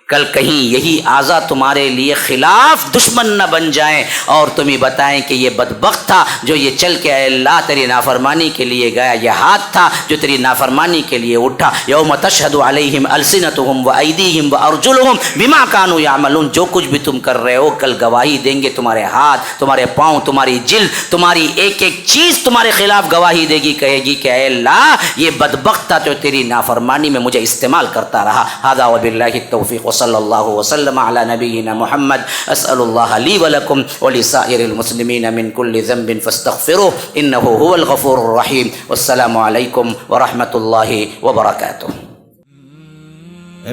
کل کہیں یہی اعضاء تمہارے لیے خلاف دشمن نہ بن جائیں اور تمہیں بتائیں کہ یہ بدبخت تھا جو یہ چل کے اے اللہ تیری نافرمانی کے لیے گیا، یہ ہاتھ تھا جو تیری نافرمانی کے لیے اٹھا۔ یوم تشہد علیہم السنتہم وایدیہم وارجلہم بما کانوا یعملون، جو کچھ بھی تم کر رہے ہو کل گواہی دیں گے تمہارے ہاتھ، تمہارے پاؤں، تمہاری جلد، تمہاری ایک ایک چیز تمہارے خلاف گواہی دے گی، کہے گی کہ اے اللہ یہ بدبخت تھا جو تیری نافرمانی میں مجھے استعمال کرتا رہا۔ ھذا وباللہ التوفیق صلی اللہ وسلم علی نبینا محمد۔ اسأل اللہ لی ولکم ولسائر المسلمین من کل ذنب فاستغفروہ انہ هو الغفور الرحیم۔ والسلام علیکم ورحمۃ اللہ وبرکاتہ۔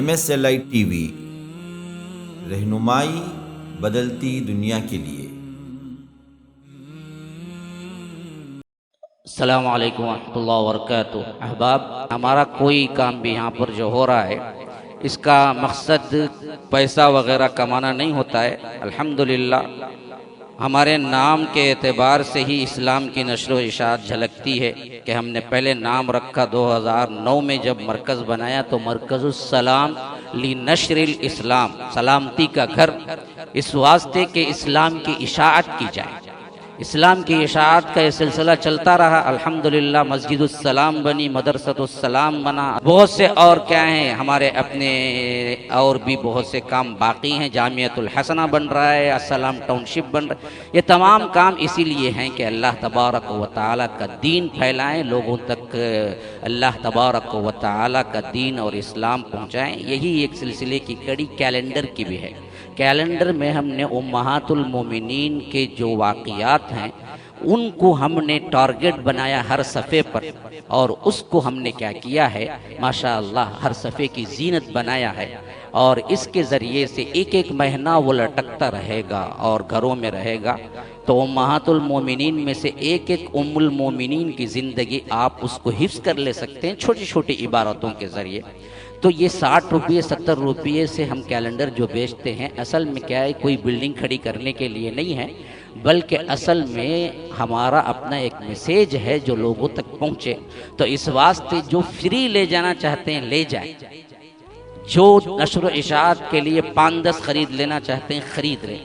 MSLI TV، رہنمائی بدلتی دنیا کے لیے۔ السلام علیکم ورحمۃ اللہ وبرکاتہ۔ احباب، ہمارا کوئی کام بھی یہاں پر جو ہو رہا ہے اس کا مقصد پیسہ وغیرہ کمانا نہیں ہوتا ہے۔ الحمدللہ ہمارے نام کے اعتبار سے ہی اسلام کی نشر و اشاعت جھلکتی ہے کہ ہم نے پہلے نام رکھا 2009 میں جب مرکز بنایا تو مرکز السلام لنشر الاسلام، سلامتی کا گھر، اس واسطے کہ اسلام کی اشاعت کی جائے۔ اسلام کی اشاعت کا یہ سلسلہ چلتا رہا، الحمدللہ مسجد السلام بنی، مدرسۃ السلام بنا، بہت سے اور کیا ہیں ہمارے اپنے اور بھی بہت سے کام باقی ہیں، جامعۃ الحسنہ بن رہا ہے، السلام ٹاؤن شپ بن رہا ہے۔ یہ تمام کام اسی لیے ہیں کہ اللہ تبارک و تعالیٰ کا دین پھیلائیں، لوگوں تک اللہ تبارک و تعالیٰ کا دین اور اسلام پہنچائیں۔ یہی ایک سلسلے کی کڑی کیلنڈر کی بھی ہے۔ کیلنڈر میں ہم نے امہات المومنین کے جو واقعات ہیں ان کو ہم نے ٹارگٹ بنایا ہر صفحے پر، اور اس کو ہم نے کیا کیا ہے ماشاءاللہ ہر صفحے کی زینت بنایا ہے، اور اس کے ذریعے سے ایک ایک مہینہ وہ لٹکتا رہے گا اور گھروں میں رہے گا۔ تو امہات المومنین میں سے ایک ایک ام المومنین کی زندگی آپ اس کو حفظ کر لے سکتے ہیں چھوٹی چھوٹی عبارتوں کے ذریعے۔ تو یہ 60 روپے 70 روپے سے ہم کیلنڈر جو بیچتے ہیں، اصل میں کیا ہے کوئی بلڈنگ کھڑی کرنے کے لیے نہیں ہے، بلکہ اصل میں ہمارا اپنا ایک میسیج ہے جو لوگوں تک پہنچے. تو اس واسطے جو فری لے جانا چاہتے ہیں لے جائیں، جو نشر و اشاعت کے لیے 5-10 خرید لینا چاہتے ہیں خرید لیں،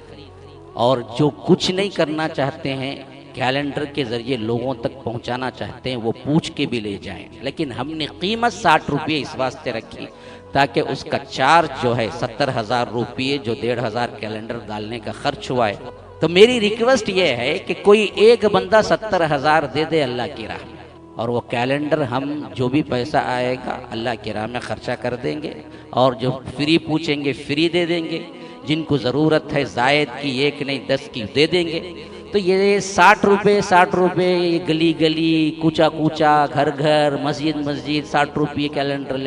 اور جو کچھ نہیں کرنا چاہتے ہیں کیلنڈر کے ذریعے لوگوں تک پہنچانا چاہتے ہیں وہ پوچھ کے بھی لے جائیں. لیکن ہم نے قیمت 60 روپے اس واسطے رکھی تاکہ اس کا چارج جو ہے 70,000 روپے جو 1,500 کیلنڈر ڈالنے کا خرچ ہوا ہے. تو میری ریکویسٹ یہ ہے کہ کوئی ایک بندہ 70,000 دے دے اللہ کی راہ میں، اور وہ کیلنڈر ہم جو بھی پیسہ آئے گا اللہ کی راہ میں خرچہ کر دیں گے، اور جو فری پوچھیں گے فری دے دیں گے، جن کو ضرورت ہے زائد کی 1 نہیں 10 کی دے دیں گے. تو یہ 60 روپے یہ گلی گلی کوچا کوچا گھر گھر مسجد مسجد 60 روپے کیلنڈر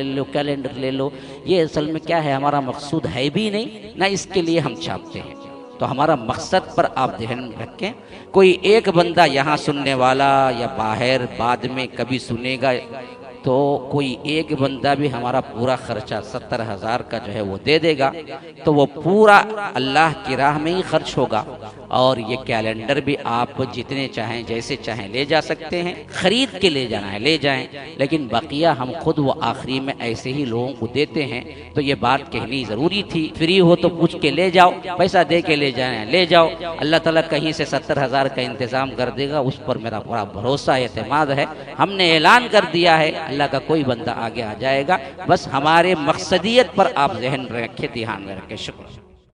لے لو، یہ اصل میں کیا ہے ہمارا مقصود ہے بھی نہیں، نہ اس کے لیے ہم چھاپتے ہیں. تو ہمارا مقصد پر آپ ذہن میں رکھیں. کوئی ایک بندہ یہاں سننے والا یا باہر بعد میں کبھی سنے گا تو کوئی ایک بندہ بھی ہمارا پورا خرچہ 70,000 کا جو ہے وہ دے دے گا تو وہ پورا اللہ کی راہ میں ہی خرچ ہوگا. اور یہ کیلنڈر بھی آپ جتنے چاہیں جیسے چاہیں لے جا سکتے ہیں، خرید کے لے جانا ہے لے جائیں، لیکن بقیہ ہم خود وہ آخری میں ایسے ہی لوگوں کو دیتے ہیں. تو یہ بات کہنی ضروری تھی. فری ہو تو پوچھ کے لے جاؤ، پیسہ دے کے لے جائیں لے جاؤ، اللہ تعالیٰ کہیں سے 70,000 کا انتظام کر دے گا، اس پر میرا بڑا بھروسہ اعتماد ہے. ہم نے اعلان کر دیا ہے، اللہ کا کوئی بندہ آگے آ جائے گا. بس ہمارے مقصدیت پر آپ ذہن میں رکھیں، دھیان میں رکھیں. شکریہ.